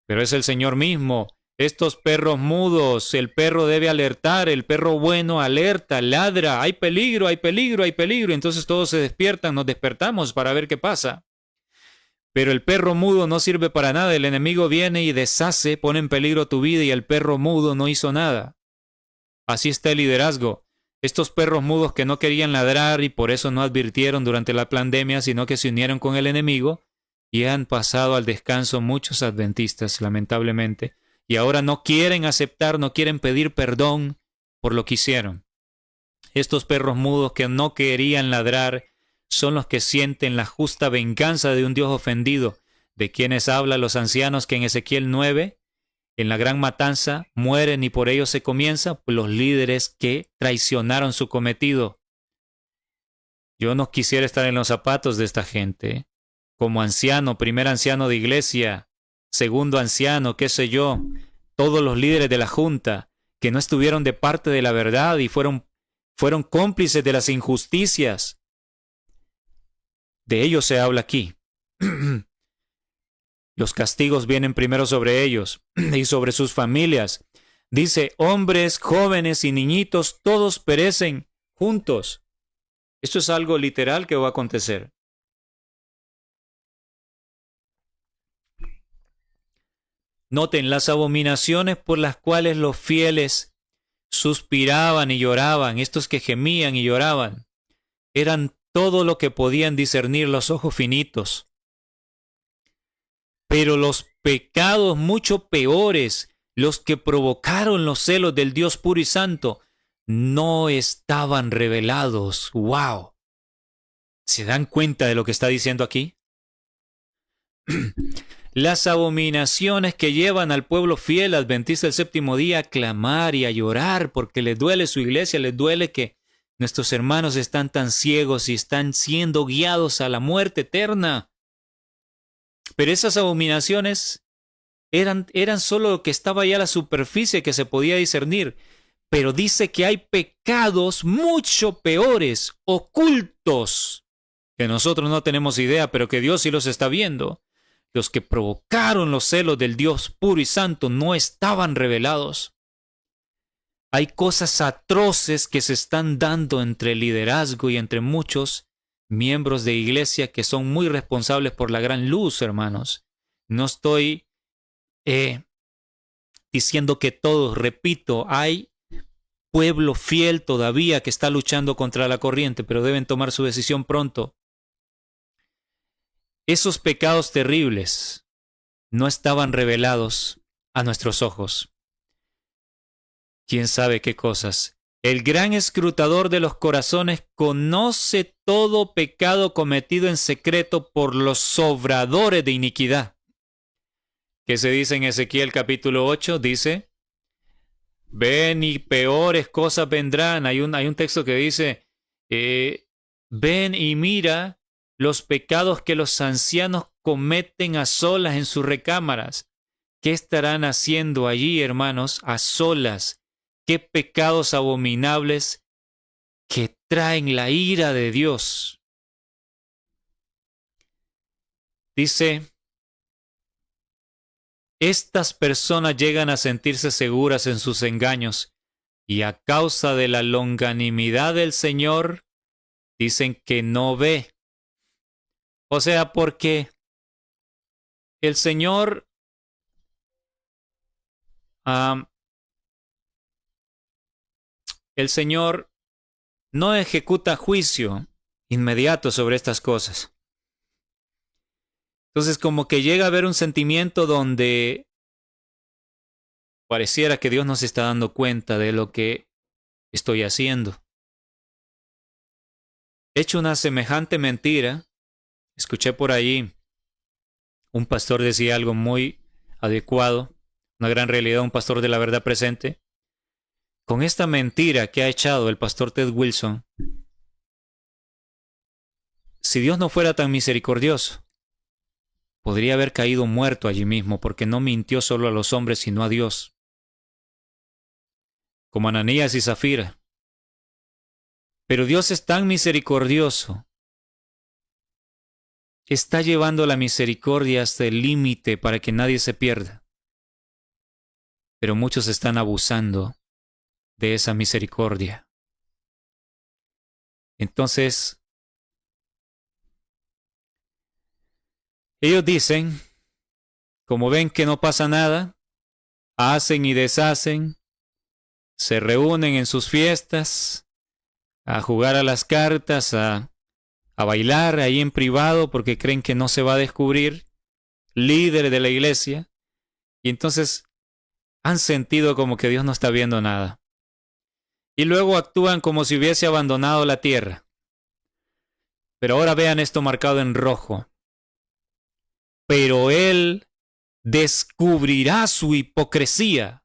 pero es el Señor mismo. Estos perros mudos, el perro debe alertar, el perro bueno alerta, ladra, hay peligro, hay peligro, hay peligro. Entonces todos se despiertan, nos despertamos para ver qué pasa. Pero el perro mudo no sirve para nada, el enemigo viene y deshace, pone en peligro tu vida y el perro mudo no hizo nada. Así está el liderazgo. Estos perros mudos que no querían ladrar y por eso no advirtieron durante la pandemia, sino que se unieron con el enemigo y han pasado al descanso muchos adventistas, lamentablemente. Y ahora no quieren aceptar, no quieren pedir perdón por lo que hicieron. Estos perros mudos que no querían ladrar son los que sienten la justa venganza de un Dios ofendido, de quienes hablan los ancianos que en Ezequiel 9, en la gran matanza, mueren y por ello se comienza los líderes que traicionaron su cometido. Yo no quisiera estar en los zapatos de esta gente. Como anciano, primer anciano de iglesia, segundo anciano, qué sé yo, todos los líderes de la junta que no estuvieron de parte de la verdad y fueron cómplices de las injusticias. De ellos se habla aquí. Los castigos vienen primero sobre ellos y sobre sus familias. Dice, hombres, jóvenes y niñitos, todos perecen juntos. Esto es algo literal que va a acontecer. Noten las abominaciones por las cuales los fieles suspiraban y lloraban, estos que gemían y lloraban, eran todo lo que podían discernir los ojos finitos. Pero los pecados mucho peores, los que provocaron los celos del Dios puro y santo, no estaban revelados. ¡Wow! ¿Se dan cuenta de lo que está diciendo aquí? Las abominaciones que llevan al pueblo fiel adventista del séptimo día a clamar y a llorar porque les duele su iglesia, les duele que nuestros hermanos están tan ciegos y están siendo guiados a la muerte eterna. Pero esas abominaciones eran solo lo que estaba ya a la superficie que se podía discernir. Pero dice que hay pecados mucho peores, ocultos, que nosotros no tenemos idea, pero que Dios sí los está viendo. Los que provocaron los celos del Dios puro y santo no estaban revelados. Hay cosas atroces que se están dando entre el liderazgo y entre muchos miembros de iglesia que son muy responsables por la gran luz, hermanos. No estoy diciendo que todos, repito, hay pueblo fiel todavía que está luchando contra la corriente, pero deben tomar su decisión pronto. Esos pecados terribles no estaban revelados a nuestros ojos. ¿Quién sabe qué cosas? El gran escrutador de los corazones conoce todo pecado cometido en secreto por los sobradores de iniquidad. ¿Qué se dice en Ezequiel capítulo 8? Dice, ven y peores cosas vendrán. Hay un texto que dice, ven y mira los pecados que los ancianos cometen a solas en sus recámaras. ¿Qué estarán haciendo allí, hermanos, a solas? ¿Qué pecados abominables que traen la ira de Dios? Dice, estas personas llegan a sentirse seguras en sus engaños y a causa de la longanimidad del Señor, dicen que no ve. O sea, porque el Señor no ejecuta juicio inmediato sobre estas cosas. Entonces, como que llega a haber un sentimiento donde pareciera que Dios no se está dando cuenta de lo que estoy haciendo. He hecho una semejante mentira. Escuché por allí un pastor decía algo muy adecuado, una gran realidad, un pastor de la verdad presente. Con esta mentira que ha echado el pastor Ted Wilson, si Dios no fuera tan misericordioso, podría haber caído muerto allí mismo porque no mintió solo a los hombres sino a Dios. Como Ananías y Zafira. Pero Dios es tan misericordioso. Está llevando la misericordia hasta el límite para que nadie se pierda. Pero muchos están abusando de esa misericordia. Entonces, ellos dicen, como ven que no pasa nada, hacen y deshacen, se reúnen en sus fiestas, a jugar a las cartas, a bailar ahí en privado porque creen que no se va a descubrir, líderes de la iglesia, y entonces han sentido como que Dios no está viendo nada. Y luego actúan como si hubiese abandonado la tierra. Pero ahora vean esto marcado en rojo. Pero Él descubrirá su hipocresía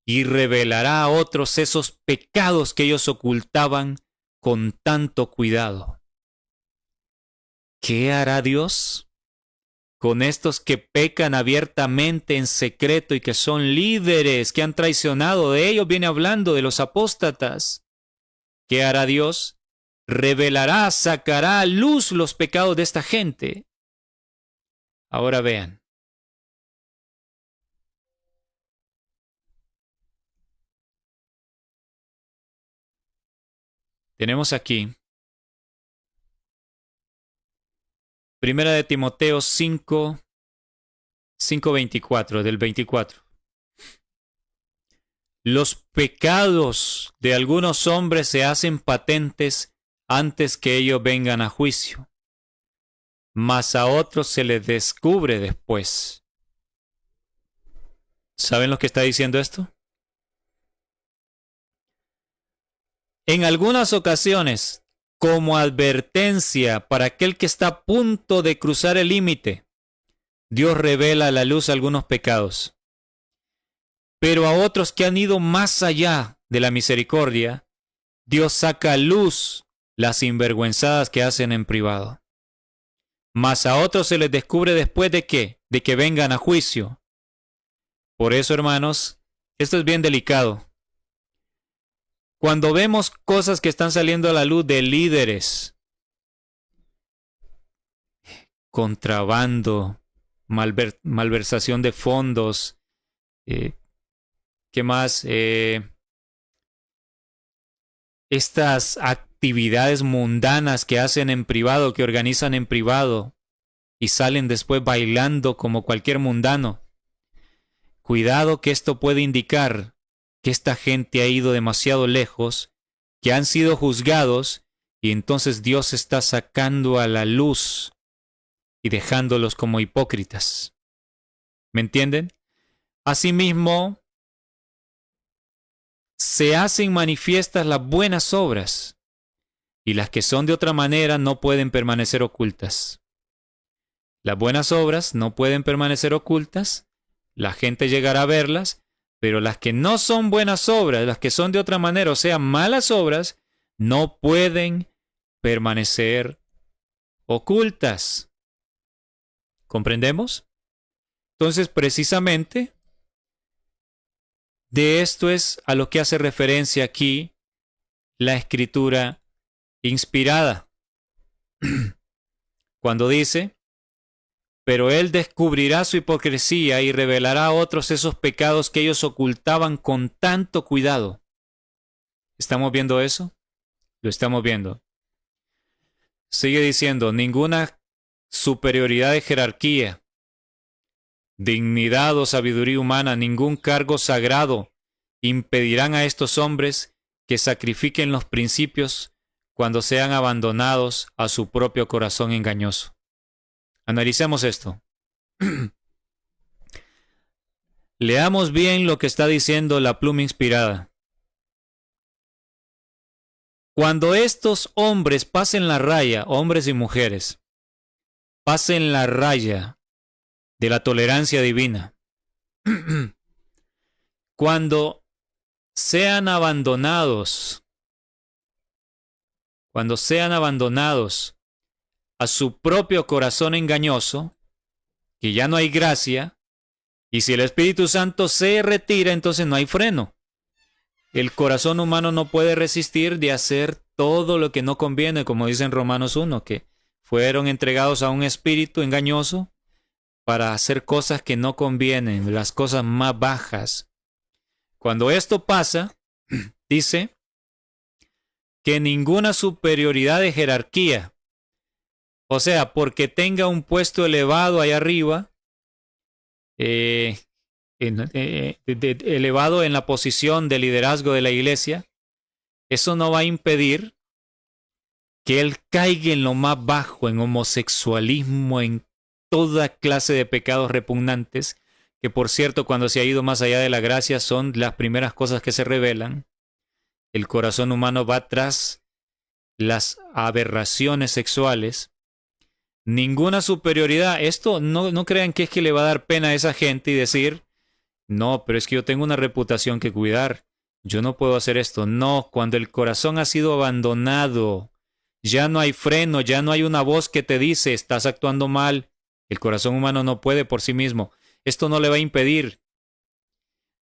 y revelará a otros esos pecados que ellos ocultaban con tanto cuidado. ¿Qué hará Dios con estos que pecan abiertamente en secreto y que son líderes que han traicionado? De ellos viene hablando, de los apóstatas. ¿Qué hará Dios? Revelará, sacará a luz los pecados de esta gente. Ahora vean. Tenemos aquí Primera de Timoteo 5:24, del 24. Los pecados de algunos hombres se hacen patentes antes que ellos vengan a juicio, mas a otros se les descubre después. ¿Saben lo que está diciendo esto? En algunas ocasiones, como advertencia para aquel que está a punto de cruzar el límite, Dios revela a la luz algunos pecados. Pero a otros que han ido más allá de la misericordia, Dios saca a luz las sinvergüenzadas que hacen en privado. Mas a otros se les descubre después de qué, de que vengan a juicio. Por eso, hermanos, esto es bien delicado. Cuando vemos cosas que están saliendo a la luz de líderes, contrabando, malversación de fondos, ¿qué más? Estas actividades mundanas que hacen en privado, que organizan en privado y salen después bailando como cualquier mundano. Cuidado, que esto puede indicar que esta gente ha ido demasiado lejos, que han sido juzgados y entonces Dios está sacando a la luz y dejándolos como hipócritas. ¿Me entienden? Asimismo, se hacen manifiestas las buenas obras, y las que son de otra manera no pueden permanecer ocultas. Las buenas obras no pueden permanecer ocultas, la gente llegará a verlas, pero las que no son buenas obras, las que son de otra manera, o sea, malas obras, no pueden permanecer ocultas. ¿Comprendemos? Entonces, precisamente, de esto es a lo que hace referencia aquí la escritura inspirada. Cuando dice, pero él descubrirá su hipocresía y revelará a otros esos pecados que ellos ocultaban con tanto cuidado. ¿Estamos viendo eso? Lo estamos viendo. Sigue diciendo, ninguna superioridad de jerarquía, dignidad o sabiduría humana, ningún cargo sagrado impedirán a estos hombres que sacrifiquen los principios cuando sean abandonados a su propio corazón engañoso. Analicemos esto. Leamos bien lo que está diciendo la pluma inspirada. Cuando estos hombres pasen la raya, hombres y mujeres, pasen la raya de la tolerancia divina, cuando sean abandonados a su propio corazón engañoso, que ya no hay gracia, y si el Espíritu Santo se retira, entonces no hay freno. El corazón humano no puede resistir de hacer todo lo que no conviene, como dice en Romanos 1, que fueron entregados a un espíritu engañoso para hacer cosas que no convienen, las cosas más bajas. Cuando esto pasa, dice que ninguna superioridad de jerarquía, o sea, porque tenga un puesto elevado ahí arriba, elevado en la posición de liderazgo de la iglesia, eso no va a impedir que él caiga en lo más bajo, en homosexualismo, en toda clase de pecados repugnantes, que por cierto, cuando se ha ido más allá de la gracia, son las primeras cosas que se revelan. El corazón humano va tras las aberraciones sexuales. Ninguna superioridad. Esto no crean que es que le va a dar pena a esa gente y decir, no, pero es que yo tengo una reputación que cuidar. Yo no puedo hacer esto. No, cuando el corazón ha sido abandonado, ya no hay freno, ya no hay una voz que te dice, estás actuando mal. El corazón humano no puede por sí mismo. Esto no le va a impedir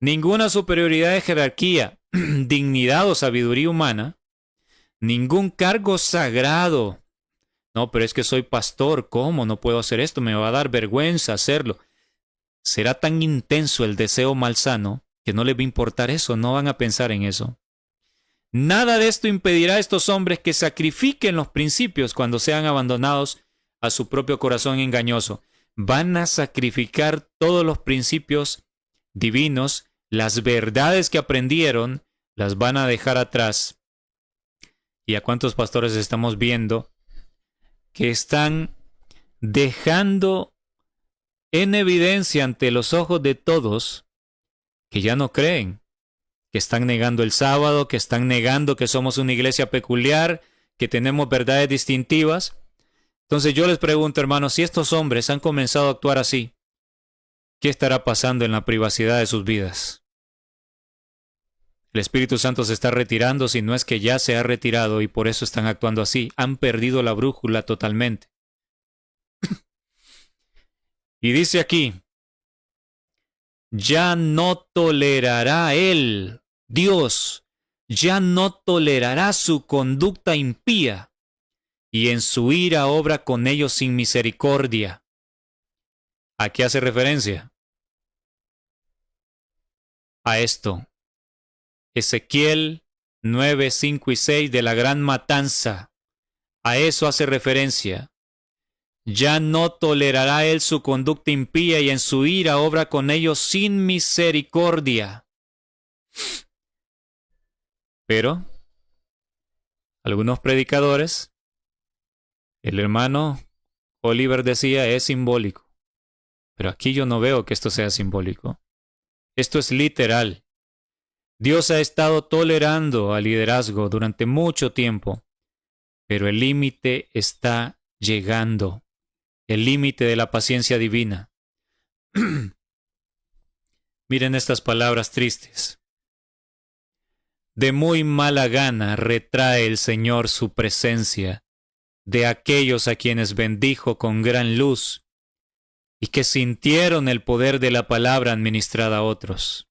ninguna superioridad de jerarquía, dignidad o sabiduría humana, ningún cargo sagrado. No, pero es que soy pastor, ¿cómo? No puedo hacer esto, me va a dar vergüenza hacerlo. Será tan intenso el deseo malsano que no les va a importar eso, no van a pensar en eso. Nada de esto impedirá a estos hombres que sacrifiquen los principios cuando sean abandonados a su propio corazón engañoso. Van a sacrificar todos los principios divinos, las verdades que aprendieron, las van a dejar atrás. ¿Y a cuántos pastores estamos viendo que están dejando en evidencia ante los ojos de todos que ya no creen, que están negando el sábado, que están negando que somos una iglesia peculiar, que tenemos verdades distintivas. Entonces yo les pregunto, hermanos, si estos hombres han comenzado a actuar así, ¿qué estará pasando en la privacidad de sus vidas? El Espíritu Santo se está retirando, si no es que ya se ha retirado y por eso están actuando así. Han perdido la brújula totalmente. Y dice aquí, ya no tolerará él, Dios, ya no tolerará su conducta impía, y en su ira obra con ellos sin misericordia. ¿A qué hace referencia? A esto. Ezequiel 9, 5 y 6 de la gran matanza. A eso hace referencia. Ya no tolerará él su conducta impía y en su ira obra con ellos sin misericordia. Pero algunos predicadores, el hermano Oliver decía, es simbólico. Pero aquí yo no veo que esto sea simbólico. Esto es literal. Dios ha estado tolerando al liderazgo durante mucho tiempo, pero el límite está llegando. El límite de la paciencia divina. Miren estas palabras tristes. De muy mala gana retrae el Señor su presencia de aquellos a quienes bendijo con gran luz y que sintieron el poder de la palabra administrada a otros.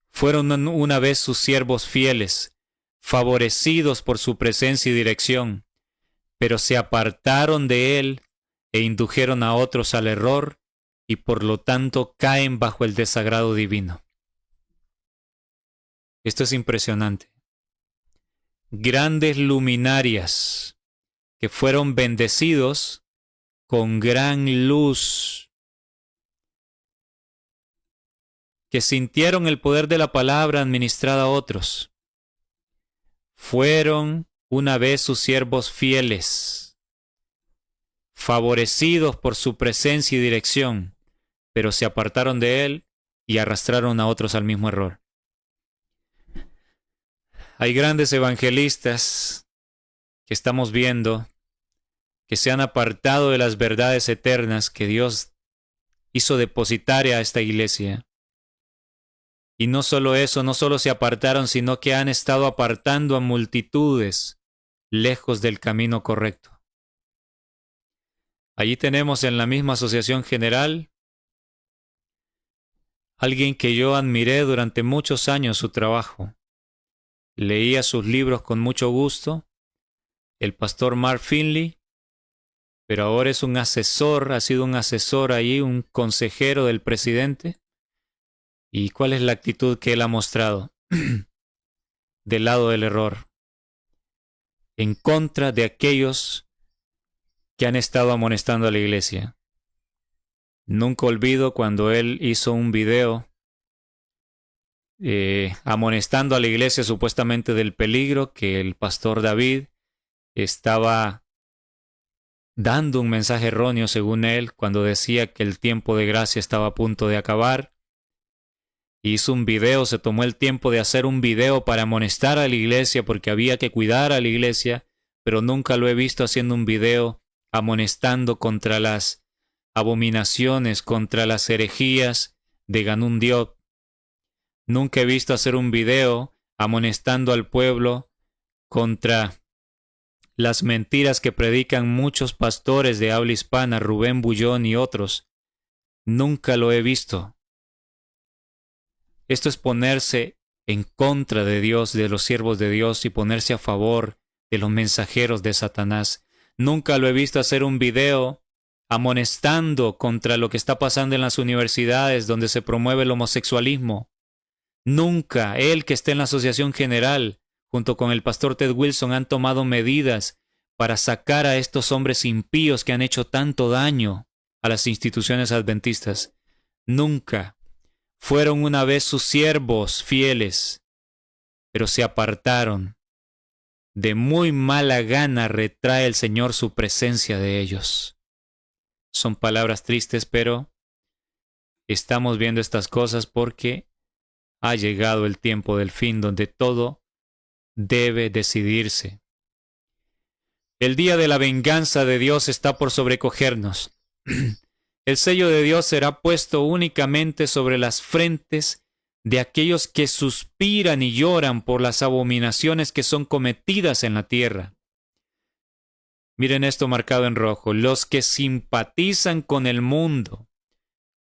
Fueron una vez sus siervos fieles, favorecidos por su presencia y dirección, pero se apartaron de él e indujeron a otros al error y por lo tanto caen bajo el desagrado divino. Esto es impresionante. Grandes luminarias que fueron bendecidos con gran luz, que sintieron el poder de la palabra administrada a otros, fueron una vez sus siervos fieles, favorecidos por su presencia y dirección, pero se apartaron de él y arrastraron a otros al mismo error. Hay grandes evangelistas que estamos viendo que se han apartado de las verdades eternas que Dios hizo depositar a esta iglesia. Y no solo eso, no solo se apartaron, sino que han estado apartando a multitudes lejos del camino correcto. Allí tenemos en la misma asociación general alguien que yo admiré durante muchos años su trabajo. Leía sus libros con mucho gusto, el pastor Mark Finley, pero ahora es un asesor, ha sido un asesor ahí, un consejero del presidente. ¿Y cuál es la actitud que él ha mostrado? Del lado del error, en contra de aquellos que han estado amonestando a la iglesia. Nunca olvido cuando él hizo un video amonestando a la iglesia supuestamente del peligro que el pastor David estaba dando un mensaje erróneo según él cuando decía que el tiempo de gracia estaba a punto de acabar. Hizo un video, se tomó el tiempo de hacer un video para amonestar a la iglesia porque había que cuidar a la iglesia, pero nunca lo he visto haciendo un video amonestando contra las abominaciones, contra las herejías de Ganun Diop. Nunca he visto hacer un video amonestando al pueblo contra las mentiras que predican muchos pastores de habla hispana, Rubén Bullón y otros. Nunca lo he visto. Esto es ponerse en contra de Dios, de los siervos de Dios, y ponerse a favor de los mensajeros de Satanás. Nunca lo he visto hacer un video amonestando contra lo que está pasando en las universidades donde se promueve el homosexualismo. Nunca él, que está en la Asociación General, junto con el pastor Ted Wilson, han tomado medidas para sacar a estos hombres impíos que han hecho tanto daño a las instituciones adventistas. Nunca. Fueron una vez sus siervos fieles, pero se apartaron. De muy mala gana retrae el Señor su presencia de ellos. Son palabras tristes, pero estamos viendo estas cosas porque ha llegado el tiempo del fin donde todo debe decidirse. El día de la venganza de Dios está por sobrecogernos. El sello de Dios será puesto únicamente sobre las frentes de aquellos que suspiran y lloran por las abominaciones que son cometidas en la tierra. Miren esto marcado en rojo. Los que simpatizan con el mundo,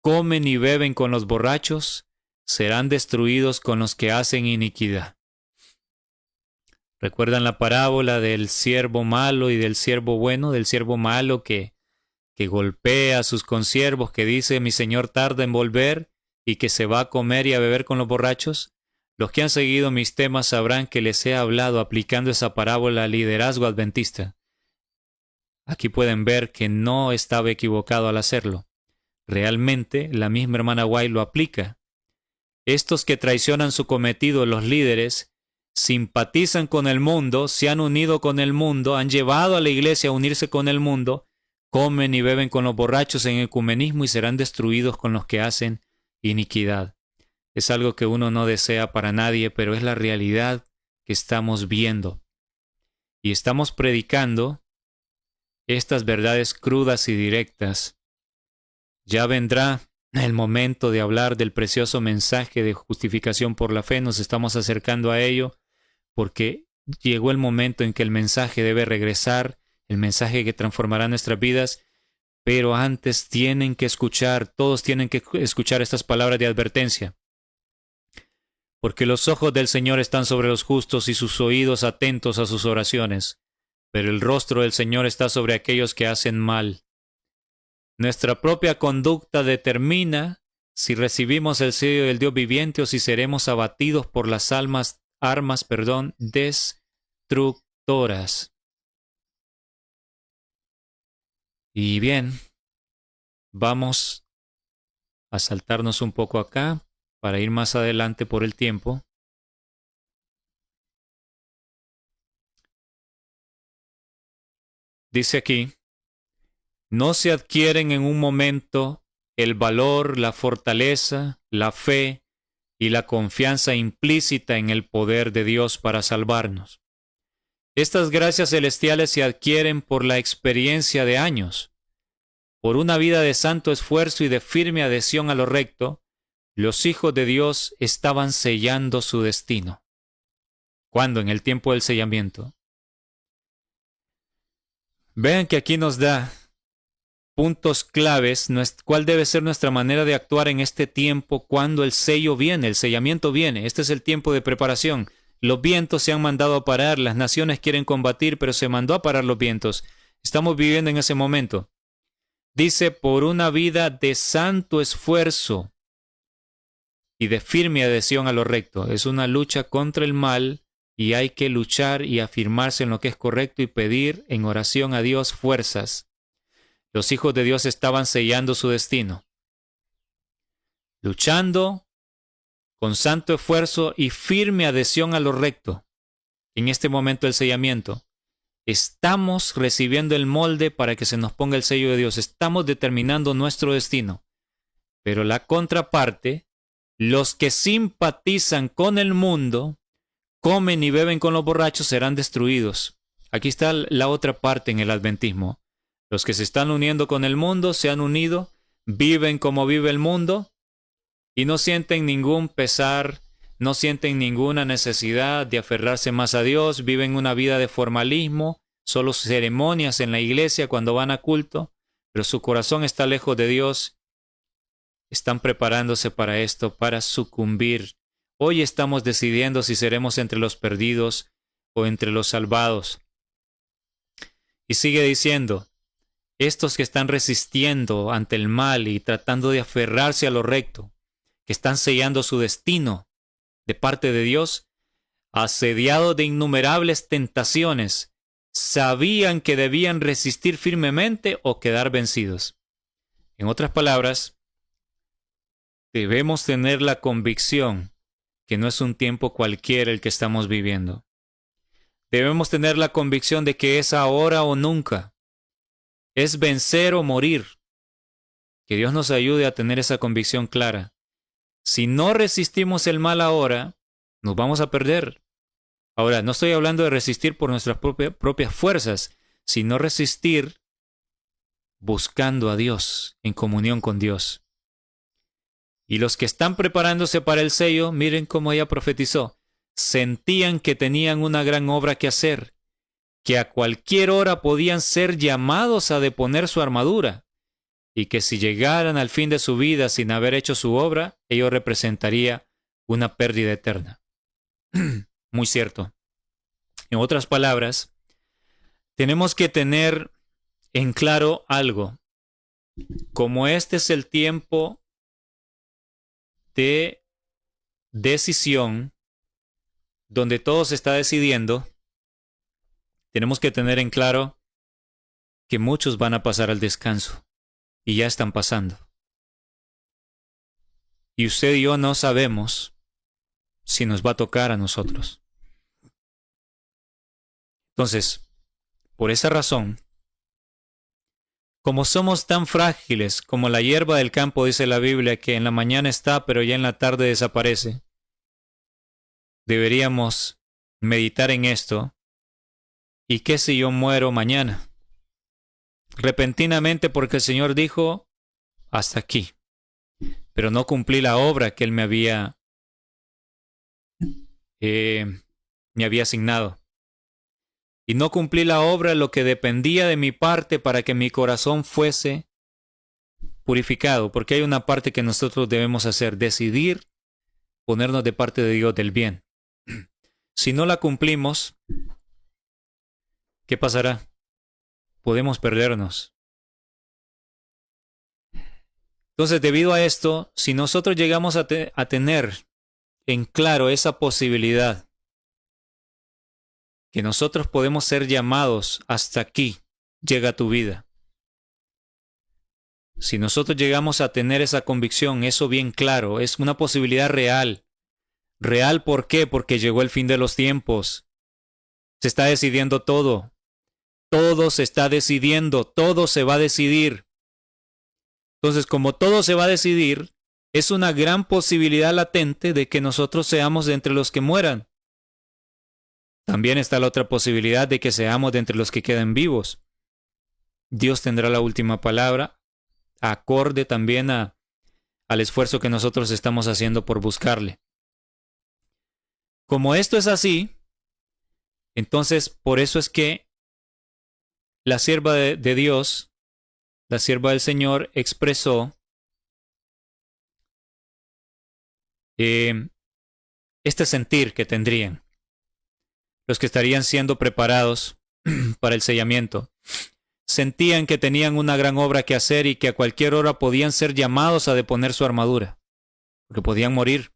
comen y beben con los borrachos, serán destruidos con los que hacen iniquidad. ¿Recuerdan la parábola del siervo malo y del siervo bueno? Del siervo malo que golpea a sus consiervos, que dice, mi señor tarda en volver, y que se va a comer y a beber con los borrachos. Los que han seguido mis temas sabrán que les he hablado aplicando esa parábola al liderazgo adventista. Aquí pueden ver que no estaba equivocado al hacerlo. Realmente, la misma hermana White lo aplica. Estos que traicionan su cometido, los líderes, simpatizan con el mundo, se han unido con el mundo, han llevado a la iglesia a unirse con el mundo, comen y beben con los borrachos en ecumenismo y serán destruidos con los que hacen iniquidad. Es algo que uno no desea para nadie, pero es la realidad que estamos viendo. Y estamos predicando estas verdades crudas y directas. Ya vendrá el momento de hablar del precioso mensaje de justificación por la fe. Nos estamos acercando a ello porque llegó el momento en que el mensaje debe regresar, el mensaje que transformará nuestras vidas, pero antes tienen que escuchar, todos tienen que escuchar estas palabras de advertencia. Porque los ojos del Señor están sobre los justos y sus oídos atentos a sus oraciones, pero el rostro del Señor está sobre aquellos que hacen mal. Nuestra propia conducta determina si recibimos el sello del Dios viviente o si seremos abatidos por las armas destructoras. Y bien, vamos a saltarnos un poco acá para ir más adelante por el tiempo. Dice aquí, no se adquieren en un momento el valor, la fortaleza, la fe y la confianza implícita en el poder de Dios para salvarnos. Estas gracias celestiales se adquieren por la experiencia de años. Por una vida de santo esfuerzo y de firme adhesión a lo recto, los hijos de Dios estaban sellando su destino. ¿Cuándo? En el tiempo del sellamiento. Vean que aquí nos da puntos claves, cuál debe ser nuestra manera de actuar en este tiempo cuando el sello viene, el sellamiento viene. Este es el tiempo de preparación. Los vientos se han mandado a parar, las naciones quieren combatir, pero se mandó a parar los vientos. Estamos viviendo en ese momento. Dice, por una vida de santo esfuerzo y de firme adhesión a lo recto. Es una lucha contra el mal y hay que luchar y afirmarse en lo que es correcto y pedir en oración a Dios fuerzas. Los hijos de Dios estaban sellando su destino, luchando con santo esfuerzo y firme adhesión a lo recto. En este momento del sellamiento, estamos recibiendo el molde para que se nos ponga el sello de Dios. Estamos determinando nuestro destino. Pero la contraparte, los que simpatizan con el mundo, comen y beben con los borrachos, serán destruidos. Aquí está la otra parte en el adventismo. Los que se están uniendo con el mundo, se han unido, viven como vive el mundo, y no sienten ningún pesar, no sienten ninguna necesidad de aferrarse más a Dios, viven una vida de formalismo, solo ceremonias en la iglesia cuando van a culto, pero su corazón está lejos de Dios. Están preparándose para esto, para sucumbir. Hoy estamos decidiendo si seremos entre los perdidos o entre los salvados. Y sigue diciendo, estos que están resistiendo ante el mal y tratando de aferrarse a lo recto, que están sellando su destino de parte de Dios, asediados de innumerables tentaciones, sabían que debían resistir firmemente o quedar vencidos. En otras palabras, debemos tener la convicción que no es un tiempo cualquiera el que estamos viviendo. Debemos tener la convicción de que es ahora o nunca. Es vencer o morir. Que Dios nos ayude a tener esa convicción clara. Si no resistimos el mal ahora, nos vamos a perder. Ahora, no estoy hablando de resistir por nuestras propias fuerzas, sino resistir buscando a Dios, en comunión con Dios. Y los que están preparándose para el sello, miren cómo ella profetizó, sentían que tenían una gran obra que hacer, que a cualquier hora podían ser llamados a deponer su armadura, y que si llegaran al fin de su vida sin haber hecho su obra, ello representaría una pérdida eterna. Muy cierto. En otras palabras, tenemos que tener en claro algo. Como este es el tiempo de decisión, donde todo se está decidiendo, tenemos que tener en claro que muchos van a pasar al descanso, y ya están pasando. Y usted y yo no sabemos si nos va a tocar a nosotros. Entonces, por esa razón, como somos tan frágiles como la hierba del campo, dice la Biblia, que en la mañana está, pero ya en la tarde desaparece, deberíamos meditar en esto. ¿Y qué si yo muero mañana? Repentinamente, porque el Señor dijo, hasta aquí. Pero no cumplí la obra que Él me había asignado. Y no cumplí la obra, lo que dependía de mi parte para que mi corazón fuese purificado, porque hay una parte que nosotros debemos hacer, decidir ponernos de parte de Dios del bien. Si no la cumplimos, ¿qué pasará? Podemos perdernos. Entonces, debido a esto, si nosotros llegamos a tener en claro esa posibilidad, que nosotros podemos ser llamados hasta aquí, llega tu vida. Si nosotros llegamos a tener esa convicción, eso bien claro, es una posibilidad real. ¿Real por qué? Porque llegó el fin de los tiempos. Se está decidiendo todo. Todo se está decidiendo, todo se va a decidir. Entonces, como todo se va a decidir, es una gran posibilidad latente de que nosotros seamos de entre los que mueran. También está la otra posibilidad de que seamos de entre los que queden vivos. Dios tendrá la última palabra, acorde también al esfuerzo que nosotros estamos haciendo por buscarle. Como esto es así, entonces por eso es que la sierva de Dios, la sierva del Señor, expresó este sentir que tendrían los que estarían siendo preparados para el sellamiento. Sentían que tenían una gran obra que hacer y que a cualquier hora podían ser llamados a deponer su armadura, porque podían morir.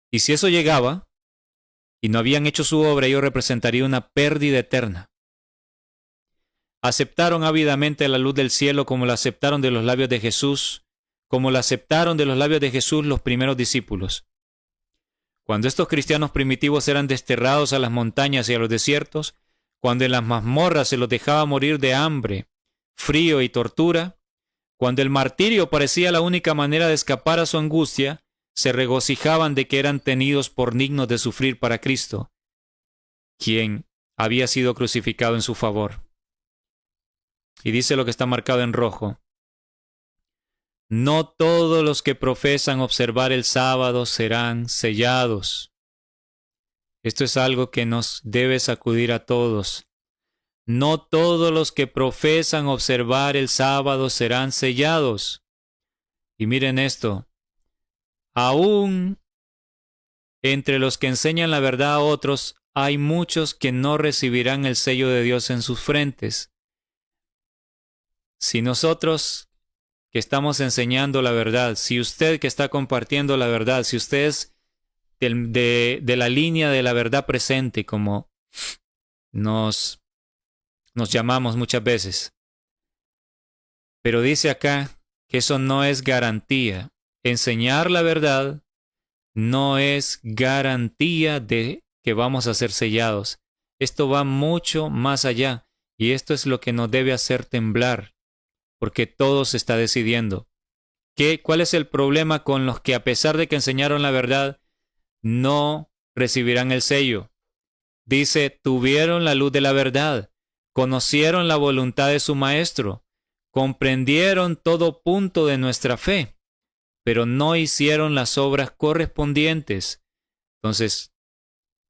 Y si eso llegaba y no habían hecho su obra, ello representaría una pérdida eterna. Aceptaron ávidamente la luz del cielo como la aceptaron de los labios de Jesús, como la aceptaron de los labios de Jesús los primeros discípulos. Cuando estos cristianos primitivos eran desterrados a las montañas y a los desiertos, cuando en las mazmorras se los dejaba morir de hambre, frío y tortura, cuando el martirio parecía la única manera de escapar a su angustia, se regocijaban de que eran tenidos por dignos de sufrir para Cristo, quien había sido crucificado en su favor. Y dice lo que está marcado en rojo: no todos los que profesan observar el sábado serán sellados. Esto es algo que nos debe sacudir a todos. No todos los que profesan observar el sábado serán sellados. Y miren esto, aún entre los que enseñan la verdad a otros, hay muchos que no recibirán el sello de Dios en sus frentes. Si nosotros que estamos enseñando la verdad, si usted que está compartiendo la verdad, si usted es de la línea de la verdad presente, como nos llamamos muchas veces, pero dice acá que eso no es garantía. Enseñar la verdad no es garantía de que vamos a ser sellados. Esto va mucho más allá, y esto es lo que nos debe hacer temblar, porque todo se está decidiendo. ¿Cuál es el problema con los que, a pesar de que enseñaron la verdad, no recibirán el sello? Dice, tuvieron la luz de la verdad, conocieron la voluntad de su Maestro, comprendieron todo punto de nuestra fe, pero no hicieron las obras correspondientes. Entonces,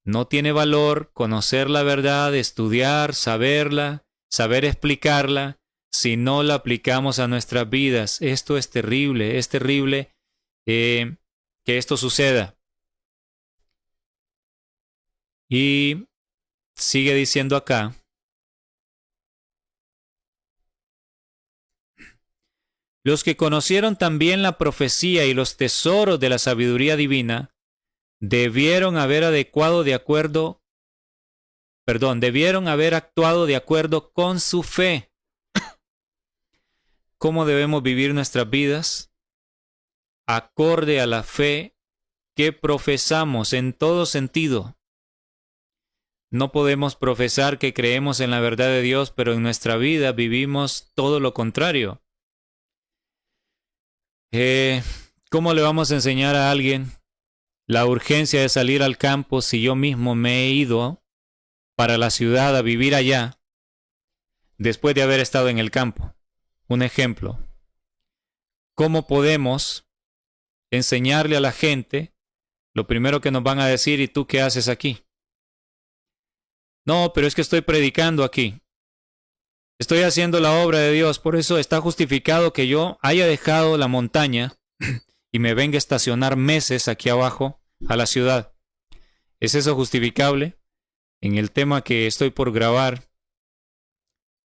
no tiene valor conocer la verdad, estudiar, saberla, saber explicarla, si no la aplicamos a nuestras vidas. Esto es terrible que esto suceda. Y sigue diciendo acá, los que conocieron también la profecía y los tesoros de la sabiduría divina, debieron haber actuado de acuerdo con su fe. ¿Cómo debemos vivir nuestras vidas? Acorde a la fe que profesamos en todo sentido. No podemos profesar que creemos en la verdad de Dios, pero en nuestra vida vivimos todo lo contrario. ¿Cómo le vamos a enseñar a alguien la urgencia de salir al campo si yo mismo me he ido para la ciudad a vivir allá después de haber estado en el campo? Un ejemplo. ¿Cómo podemos enseñarle a la gente? Lo primero que nos van a decir: ¿y tú qué haces aquí? No, pero es que estoy predicando aquí. Estoy haciendo la obra de Dios, por eso está justificado que yo haya dejado la montaña y me venga a estacionar meses aquí abajo a la ciudad. ¿Es eso justificable? En el tema que estoy por grabar,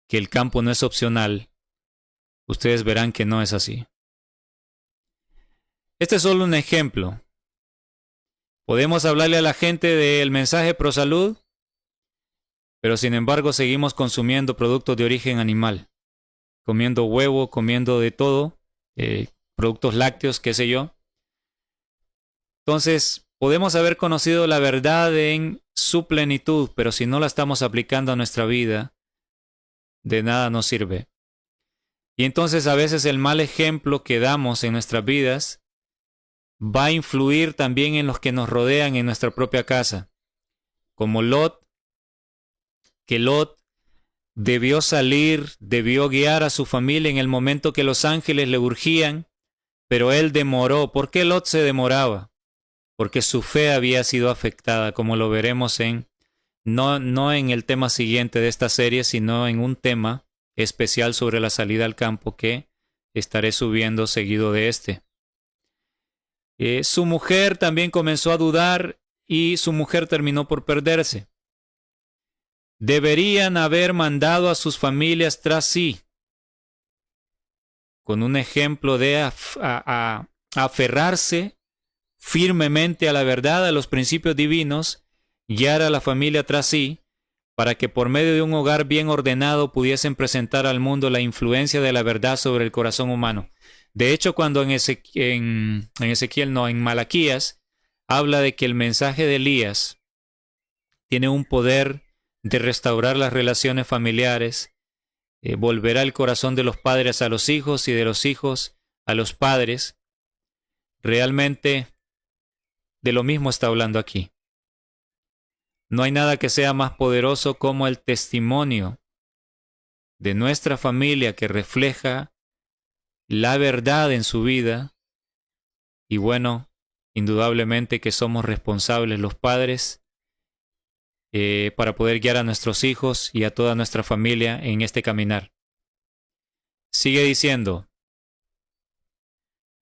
que el campo no es opcional, ustedes verán que no es así. Este es solo un ejemplo. Podemos hablarle a la gente del mensaje pro salud, pero sin embargo seguimos consumiendo productos de origen animal, comiendo huevo, comiendo de todo, productos lácteos, qué sé yo. Entonces, podemos haber conocido la verdad en su plenitud, pero si no la estamos aplicando a nuestra vida, de nada nos sirve. Y entonces a veces el mal ejemplo que damos en nuestras vidas va a influir también en los que nos rodean en nuestra propia casa. Como Lot, que Lot debió salir, debió guiar a su familia en el momento que los ángeles le urgían, pero él demoró. ¿Por qué Lot se demoraba? Porque su fe había sido afectada, como lo veremos no en el tema siguiente de esta serie, sino en un tema especial sobre la salida al campo que estaré subiendo seguido de este. Su mujer también comenzó a dudar y su mujer terminó por perderse. Deberían haber mandado a sus familias tras sí, con un ejemplo de aferrarse firmemente a la verdad, a los principios divinos, guiar a la familia tras sí, para que por medio de un hogar bien ordenado pudiesen presentar al mundo la influencia de la verdad sobre el corazón humano. De hecho, cuando en Malaquías, habla de que el mensaje de Elías tiene un poder de restaurar las relaciones familiares, volverá el corazón de los padres a los hijos y de los hijos a los padres. Realmente de lo mismo está hablando aquí. No hay nada que sea más poderoso como el testimonio de nuestra familia que refleja la verdad en su vida. Y bueno, indudablemente que somos responsables los padres para poder guiar a nuestros hijos y a toda nuestra familia en este caminar. Sigue diciendo: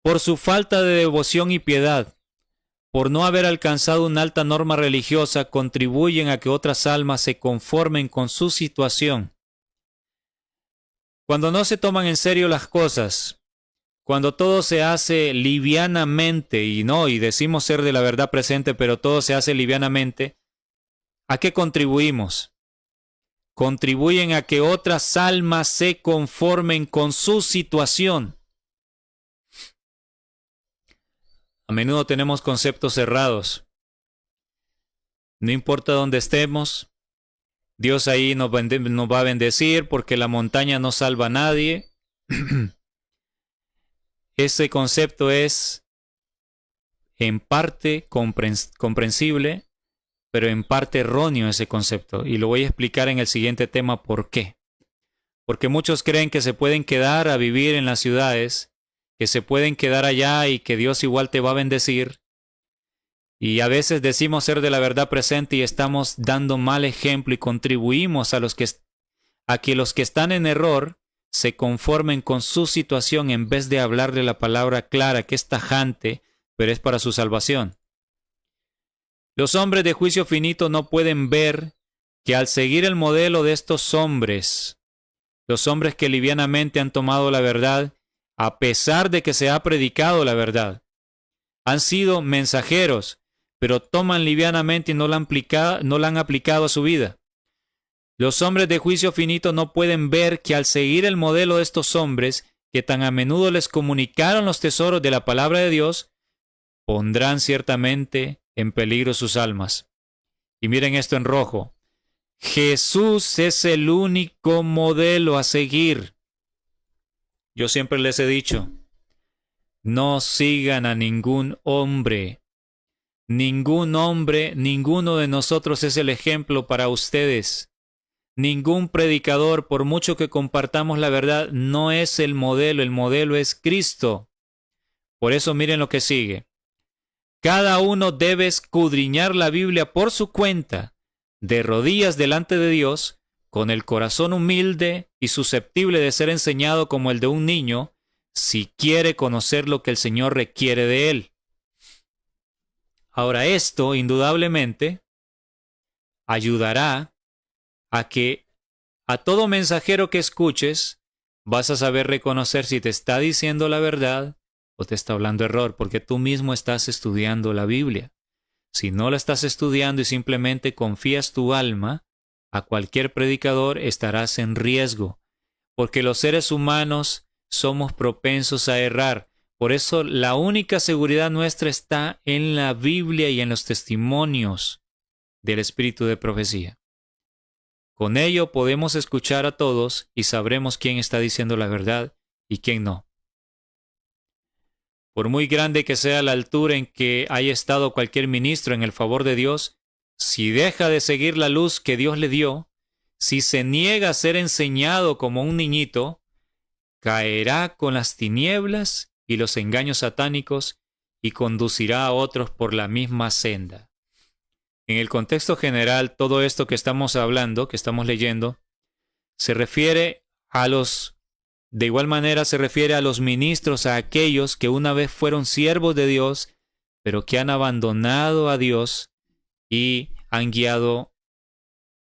por su falta de devoción y piedad, por no haber alcanzado una alta norma religiosa, contribuyen a que otras almas se conformen con su situación. Cuando no se toman en serio las cosas, cuando todo se hace livianamente, y decimos ser de la verdad presente, pero todo se hace livianamente, ¿a qué contribuimos? Contribuyen a que otras almas se conformen con su situación. A menudo tenemos conceptos cerrados. No importa dónde estemos, Dios ahí nos va a bendecir porque la montaña no salva a nadie. Ese concepto es en parte comprensible, pero en parte erróneo ese concepto. Y lo voy a explicar en el siguiente tema por qué. Porque muchos creen que se pueden quedar a vivir en las ciudades, que se pueden quedar allá y que Dios igual te va a bendecir. Y a veces decimos ser de la verdad presente y estamos dando mal ejemplo y contribuimos a que los que están en error se conformen con su situación en vez de hablarle la palabra clara que es tajante, pero es para su salvación. Los hombres de juicio finito no pueden ver que al seguir el modelo de estos hombres, los hombres que livianamente han tomado la verdad, a pesar de que se ha predicado la verdad, han sido mensajeros, pero toman livianamente y no la han aplicado a su vida. Los hombres de juicio finito no pueden ver que al seguir el modelo de estos hombres, que tan a menudo les comunicaron los tesoros de la palabra de Dios, pondrán ciertamente en peligro sus almas. Y miren esto en rojo. Jesús es el único modelo a seguir. Yo siempre les he dicho, no sigan a ningún hombre. Ningún hombre, ninguno de nosotros es el ejemplo para ustedes. Ningún predicador, por mucho que compartamos la verdad, no es el modelo es Cristo. Por eso miren lo que sigue. Cada uno debe escudriñar la Biblia por su cuenta, de rodillas delante de Dios, con el corazón humilde y susceptible de ser enseñado como el de un niño, si quiere conocer lo que el Señor requiere de él. Ahora, esto indudablemente ayudará a que a todo mensajero que escuches vas a saber reconocer si te está diciendo la verdad o te está hablando error, porque tú mismo estás estudiando la Biblia. Si no la estás estudiando y simplemente confías tu alma a cualquier predicador, estarás en riesgo, porque los seres humanos somos propensos a errar. Por eso la única seguridad nuestra está en la Biblia y en los testimonios del espíritu de profecía. Con ello podemos escuchar a todos y sabremos quién está diciendo la verdad y quién no. Por muy grande que sea la altura en que haya estado cualquier ministro en el favor de Dios, si deja de seguir la luz que Dios le dio, si se niega a ser enseñado como un niñito, caerá con las tinieblas y los engaños satánicos y conducirá a otros por la misma senda. En el contexto general, todo esto que estamos hablando, que estamos leyendo, de igual manera se refiere a los ministros, a aquellos que una vez fueron siervos de Dios, pero que han abandonado a Dios y han guiado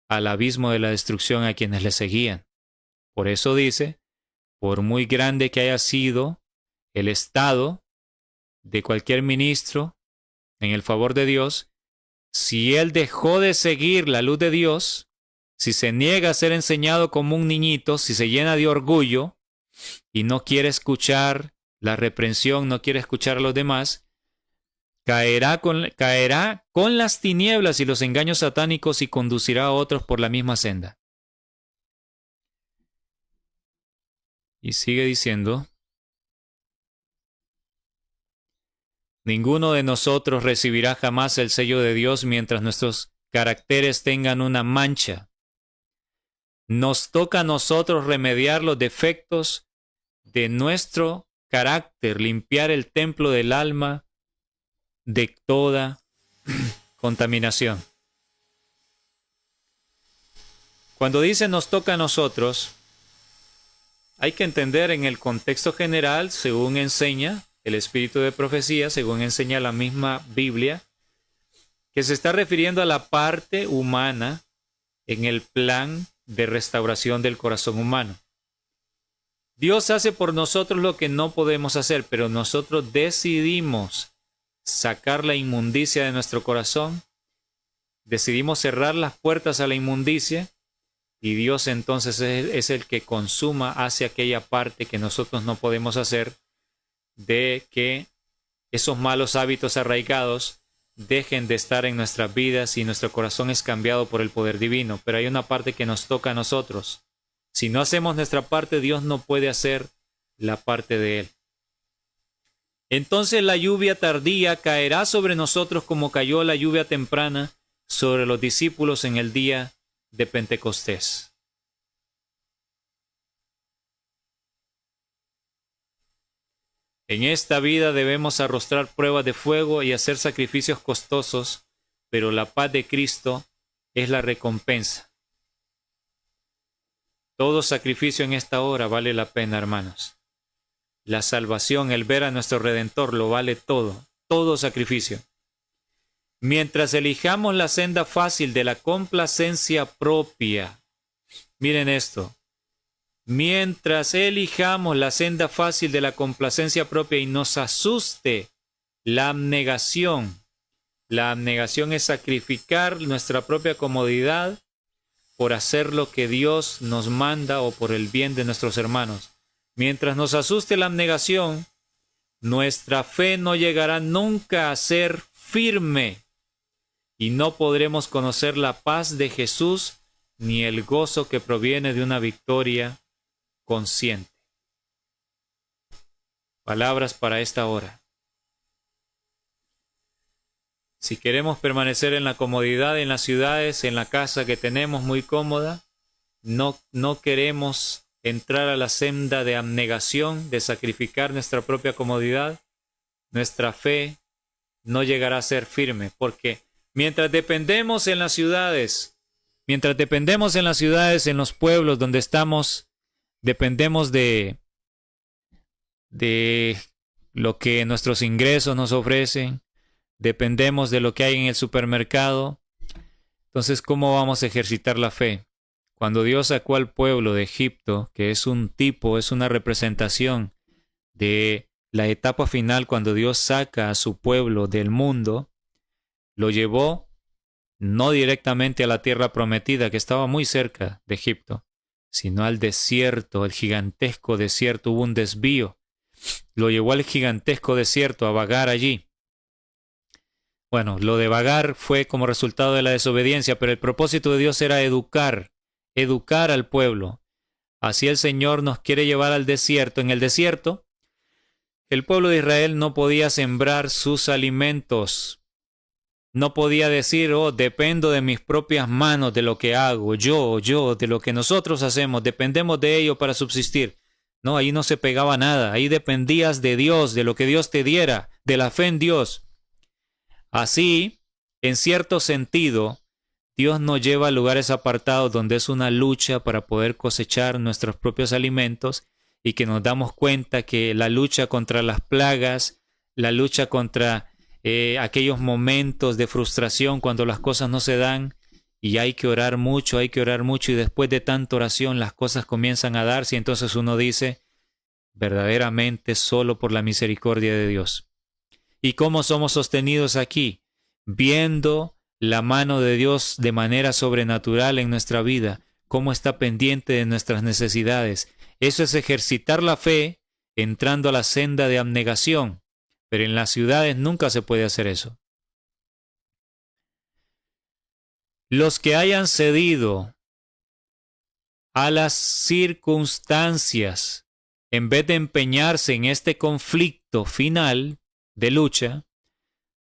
al abismo de la destrucción a quienes le seguían. Por eso dice, por muy grande que haya sido el estado de cualquier ministro en el favor de Dios, si él dejó de seguir la luz de Dios, si se niega a ser enseñado como un niñito, si se llena de orgullo y no quiere escuchar la reprensión, no quiere escuchar a los demás, caerá con las tinieblas y los engaños satánicos y conducirá a otros por la misma senda. Y sigue diciendo, ninguno de nosotros recibirá jamás el sello de Dios mientras nuestros caracteres tengan una mancha. Nos toca a nosotros remediar los defectos de nuestro carácter, limpiar el templo del alma de toda contaminación. Cuando dice nos toca a nosotros, hay que entender en el contexto general, según enseña el espíritu de profecía, según enseña la misma Biblia, que se está refiriendo a la parte humana en el plan de restauración del corazón humano. Dios hace por nosotros lo que no podemos hacer, pero nosotros decidimos sacar la inmundicia de nuestro corazón, decidimos cerrar las puertas a la inmundicia, y Dios entonces es el que consuma hacia aquella parte que nosotros no podemos hacer, de que esos malos hábitos arraigados dejen de estar en nuestras vidas y nuestro corazón es cambiado por el poder divino. Pero hay una parte que nos toca a nosotros. Si no hacemos nuestra parte, Dios no puede hacer la parte de Él. Entonces la lluvia tardía caerá sobre nosotros como cayó la lluvia temprana, sobre los discípulos en el día de Pentecostés. En esta vida debemos arrostrar pruebas de fuego y hacer sacrificios costosos, pero la paz de Cristo es la recompensa. Todo sacrificio en esta hora vale la pena, hermanos. La salvación, el ver a nuestro Redentor, lo vale todo, todo sacrificio. Mientras elijamos la senda fácil de la complacencia propia, miren esto, mientras elijamos la senda fácil de la complacencia propia y nos asuste la abnegación es sacrificar nuestra propia comodidad por hacer lo que Dios nos manda o por el bien de nuestros hermanos. Mientras nos asuste la abnegación, nuestra fe no llegará nunca a ser firme y no podremos conocer la paz de Jesús ni el gozo que proviene de una victoria consciente. Palabras para esta hora. Si queremos permanecer en la comodidad en las ciudades, en la casa que tenemos muy cómoda, no queremos entrar a la senda de abnegación, de sacrificar nuestra propia comodidad, nuestra fe no llegará a ser firme, porque mientras dependemos en las ciudades, en los pueblos donde estamos, dependemos de lo que nuestros ingresos nos ofrecen, dependemos de lo que hay en el supermercado. Entonces, ¿cómo vamos a ejercitar la fe? Cuando Dios sacó al pueblo de Egipto, que es un tipo, es una representación de la etapa final, cuando Dios saca a su pueblo del mundo, lo llevó no directamente a la tierra prometida, que estaba muy cerca de Egipto, sino al desierto, el gigantesco desierto. Hubo un desvío. Lo llevó al gigantesco desierto a vagar allí. Bueno, lo de vagar fue como resultado de la desobediencia, pero el propósito de Dios era educar al pueblo. Así el Señor nos quiere llevar al desierto. En el desierto, el pueblo de Israel no podía sembrar sus alimentos. No podía decir, dependo de mis propias manos de lo que hago, yo, de lo que nosotros hacemos, dependemos de ello para subsistir. No, ahí no se pegaba nada, ahí dependías de Dios, de lo que Dios te diera, de la fe en Dios. Así, en cierto sentido, Dios nos lleva a lugares apartados donde es una lucha para poder cosechar nuestros propios alimentos y que nos damos cuenta que la lucha contra las plagas, la lucha contra aquellos momentos de frustración cuando las cosas no se dan y hay que orar mucho y después de tanta oración las cosas comienzan a darse y entonces uno dice, verdaderamente solo por la misericordia de Dios. ¿Y cómo somos sostenidos aquí? Viendo la mano de Dios de manera sobrenatural en nuestra vida, cómo está pendiente de nuestras necesidades. Eso es ejercitar la fe entrando a la senda de abnegación, pero en las ciudades nunca se puede hacer eso. Los que hayan cedido a las circunstancias, en vez de empeñarse en este conflicto final de lucha,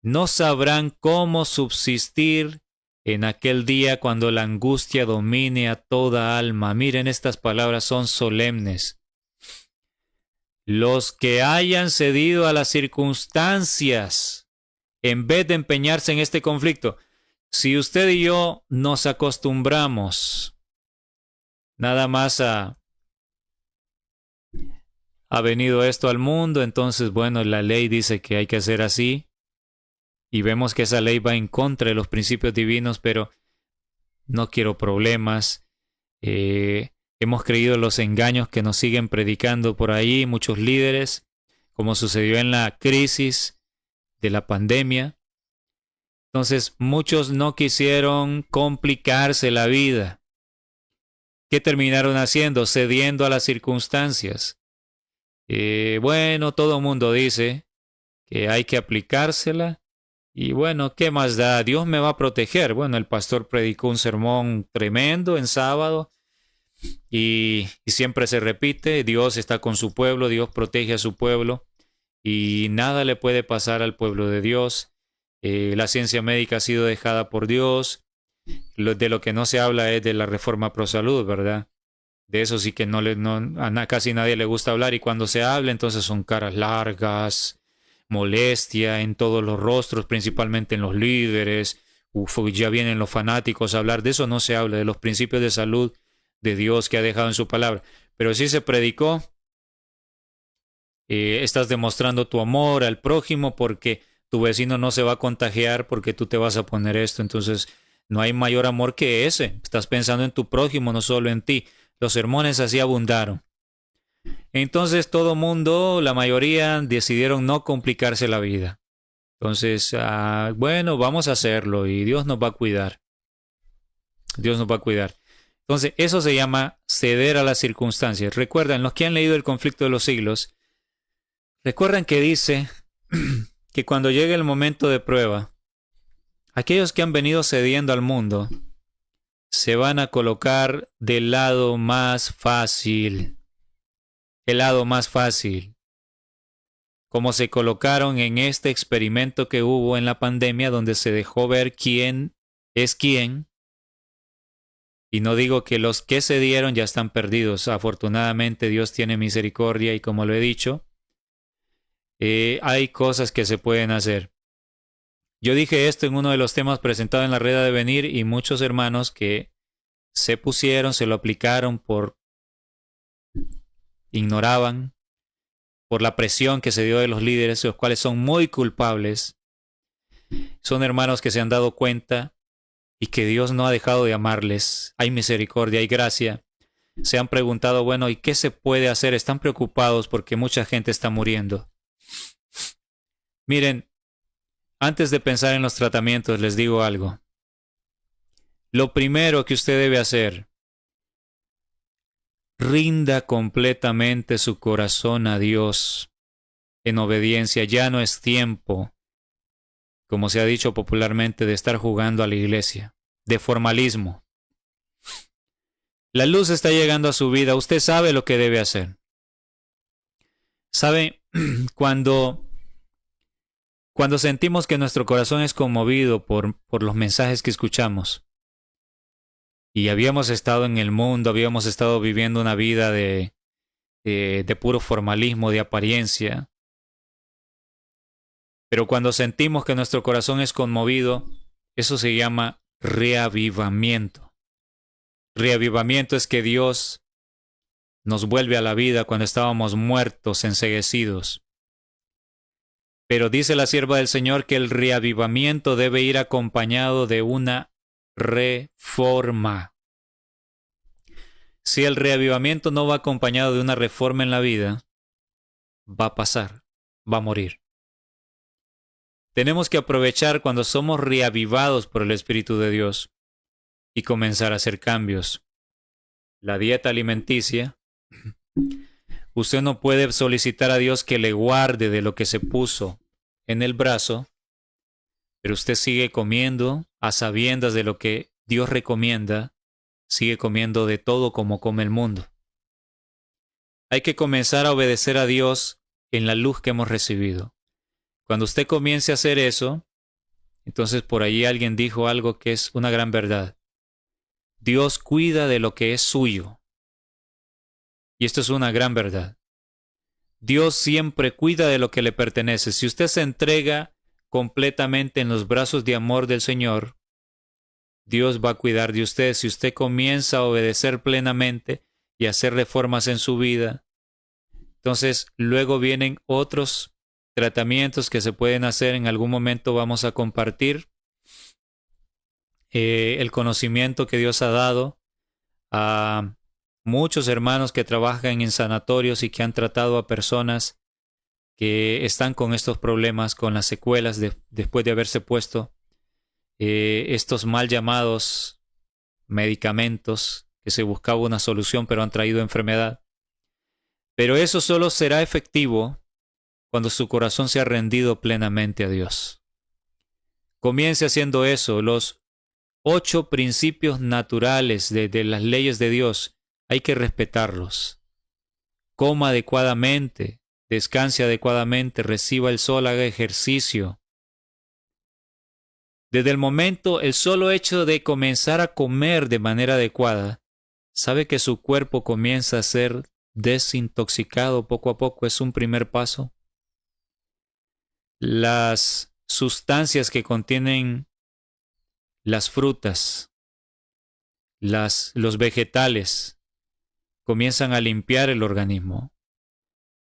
no sabrán cómo subsistir en aquel día cuando la angustia domine a toda alma. Miren, estas palabras son solemnes. Los que hayan cedido a las circunstancias, en vez de empeñarse en este conflicto. Si usted y yo nos acostumbramos nada más ha venido esto al mundo, entonces, bueno, la ley dice que hay que hacer así, y vemos que esa ley va en contra de los principios divinos, pero no quiero problemas. Hemos creído los engaños que nos siguen predicando por ahí muchos líderes, como sucedió en la crisis de la pandemia. Entonces, muchos no quisieron complicarse la vida. ¿Qué terminaron haciendo? Cediendo a las circunstancias. Bueno, todo el mundo dice que hay que aplicársela. Y bueno, ¿qué más da? Dios me va a proteger. Bueno, el pastor predicó un sermón tremendo en sábado y siempre se repite, Dios está con su pueblo, Dios protege a su pueblo y nada le puede pasar al pueblo de Dios. La ciencia médica ha sido dejada por Dios. De lo que no se habla es de la reforma pro salud, ¿verdad? De eso sí que casi nadie le gusta hablar, y cuando se habla entonces son caras largas, molestia en todos los rostros, principalmente en los líderes. Ya vienen los fanáticos a hablar de eso. No se habla de los principios de salud de Dios que ha dejado en su palabra. Pero sí se predicó. Estás demostrando tu amor al prójimo porque tu vecino no se va a contagiar porque tú te vas a poner esto. Entonces, no hay mayor amor que ese. Estás pensando en tu prójimo, no solo en ti. Los sermones así abundaron. Entonces, todo mundo, la mayoría, decidieron no complicarse la vida. Entonces, bueno, vamos a hacerlo y Dios nos va a cuidar. Dios nos va a cuidar. Entonces, eso se llama ceder a las circunstancias. Recuerdan, los que han leído El conflicto de los siglos, recuerdan que dice que cuando llegue el momento de prueba, aquellos que han venido cediendo al mundo se van a colocar del lado más fácil. El lado más fácil. Como se colocaron en este experimento que hubo en la pandemia, donde se dejó ver quién es quién. Y no digo que los que cedieron ya están perdidos. Afortunadamente Dios tiene misericordia y, como lo he dicho, hay cosas que se pueden hacer. Yo dije esto en uno de los temas presentados en la Red de Venir, y muchos hermanos que se pusieron, se lo aplicaron ignoraban, por la presión que se dio de los líderes, los cuales son muy culpables. Son hermanos que se han dado cuenta y que Dios no ha dejado de amarles. Hay misericordia, hay gracia. Se han preguntado, bueno, ¿y qué se puede hacer? Están preocupados porque mucha gente está muriendo. Miren, antes de pensar en los tratamientos, les digo algo. Lo primero que usted debe hacer: rinda completamente su corazón a Dios en obediencia. Ya no es tiempo, como se ha dicho popularmente, de estar jugando a la iglesia, de formalismo. La luz está llegando a su vida. Usted sabe lo que debe hacer. ¿Sabe? Cuando sentimos que nuestro corazón es conmovido por los mensajes que escuchamos, y habíamos estado en el mundo, habíamos estado viviendo una vida de puro formalismo, de apariencia, pero cuando sentimos que nuestro corazón es conmovido, eso se llama reavivamiento. Reavivamiento es que Dios nos vuelve a la vida cuando estábamos muertos, enceguecidos. Pero dice la sierva del Señor que el reavivamiento debe ir acompañado de una reforma. Si el reavivamiento no va acompañado de una reforma en la vida, va a pasar, va a morir. Tenemos que aprovechar cuando somos reavivados por el Espíritu de Dios y comenzar a hacer cambios. La dieta alimenticia. Usted no puede solicitar a Dios que le guarde de lo que se puso en el brazo, pero usted sigue comiendo a sabiendas de lo que Dios recomienda, sigue comiendo de todo como come el mundo. Hay que comenzar a obedecer a Dios en la luz que hemos recibido. Cuando usted comience a hacer eso, entonces por ahí alguien dijo algo que es una gran verdad. Dios cuida de lo que es suyo. Y esto es una gran verdad. Dios siempre cuida de lo que le pertenece. Si usted se entrega completamente en los brazos de amor del Señor, Dios va a cuidar de usted. Si usted comienza a obedecer plenamente y a hacer reformas en su vida, entonces luego vienen otros tratamientos que se pueden hacer. En algún momento vamos a compartir el conocimiento que Dios ha dado a muchos hermanos que trabajan en sanatorios y que han tratado a personas que están con estos problemas, con las secuelas después de haberse puesto estos mal llamados medicamentos, que se buscaba una solución pero han traído enfermedad. Pero eso solo será efectivo cuando su corazón se ha rendido plenamente a Dios. Comience haciendo eso. Los 8 principios naturales de las leyes de Dios hay que respetarlos. Coma adecuadamente, descanse adecuadamente, reciba el sol, haga ejercicio. Desde el momento, el solo hecho de comenzar a comer de manera adecuada, sabe que su cuerpo comienza a ser desintoxicado poco a poco. Es un primer paso. Las sustancias que contienen las frutas, los vegetales, comienzan a limpiar el organismo.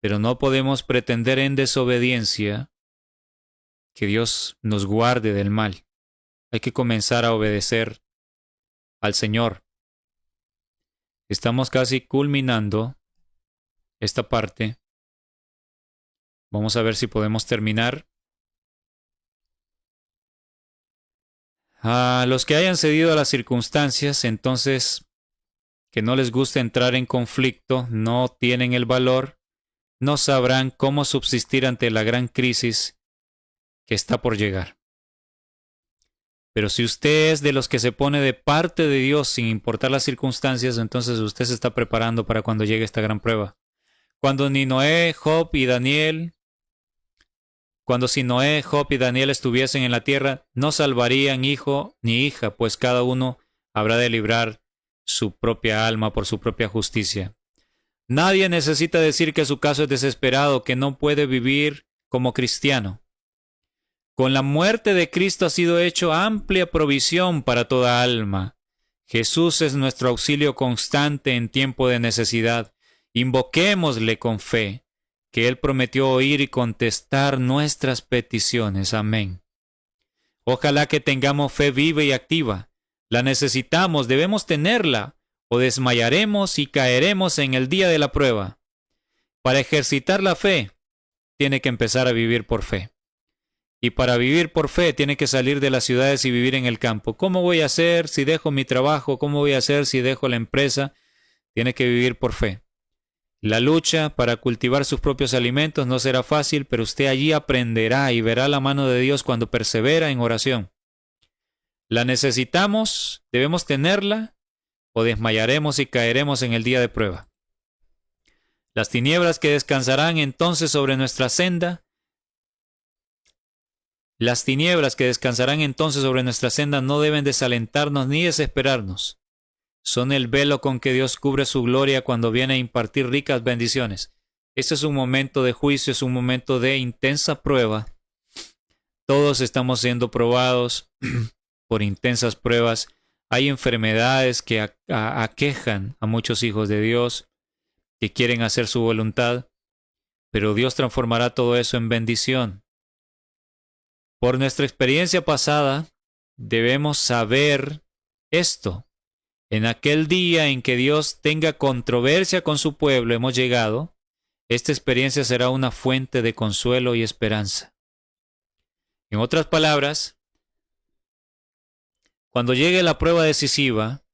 Pero no podemos pretender en desobediencia que Dios nos guarde del mal. Hay que comenzar a obedecer al Señor. Estamos casi culminando esta parte. Vamos a ver si podemos terminar. A los que hayan cedido a las circunstancias, entonces, que no les gusta entrar en conflicto, no tienen el valor, no sabrán cómo subsistir ante la gran crisis que está por llegar. Pero si usted es de los que se pone de parte de Dios sin importar las circunstancias, entonces usted se está preparando para cuando llegue esta gran prueba. Cuando si Noé, Job y Daniel estuviesen en la tierra, no salvarían hijo ni hija, pues cada uno habrá de librar su propia alma por su propia justicia. Nadie necesita decir que su caso es desesperado, que no puede vivir como cristiano. Con la muerte de Cristo ha sido hecho amplia provisión para toda alma. Jesús es nuestro auxilio constante en tiempo de necesidad. Invoquémosle con fe, que Él prometió oír y contestar nuestras peticiones. Amén. Ojalá que tengamos fe viva y activa. La necesitamos, debemos tenerla, o desmayaremos y caeremos en el día de la prueba. Para ejercitar la fe, tiene que empezar a vivir por fe. Y para vivir por fe tiene que salir de las ciudades y vivir en el campo. ¿Cómo voy a hacer si dejo mi trabajo? ¿Cómo voy a hacer si dejo la empresa? Tiene que vivir por fe. La lucha para cultivar sus propios alimentos no será fácil, pero usted allí aprenderá y verá la mano de Dios cuando persevera en oración. La necesitamos, debemos tenerla, o desmayaremos y caeremos en el día de prueba. Las tinieblas que descansarán entonces sobre nuestra senda no deben desalentarnos ni desesperarnos. Son el velo con que Dios cubre su gloria cuando viene a impartir ricas bendiciones. Este es un momento de juicio, es un momento de intensa prueba. Todos estamos siendo probados por intensas pruebas. Hay enfermedades que aquejan a muchos hijos de Dios que quieren hacer su voluntad, pero Dios transformará todo eso en bendición. Por nuestra experiencia pasada, debemos saber esto. En aquel día en que Dios tenga controversia con su pueblo, hemos llegado. Esta experiencia será una fuente de consuelo y esperanza. En otras palabras, cuando llegue la prueba decisiva,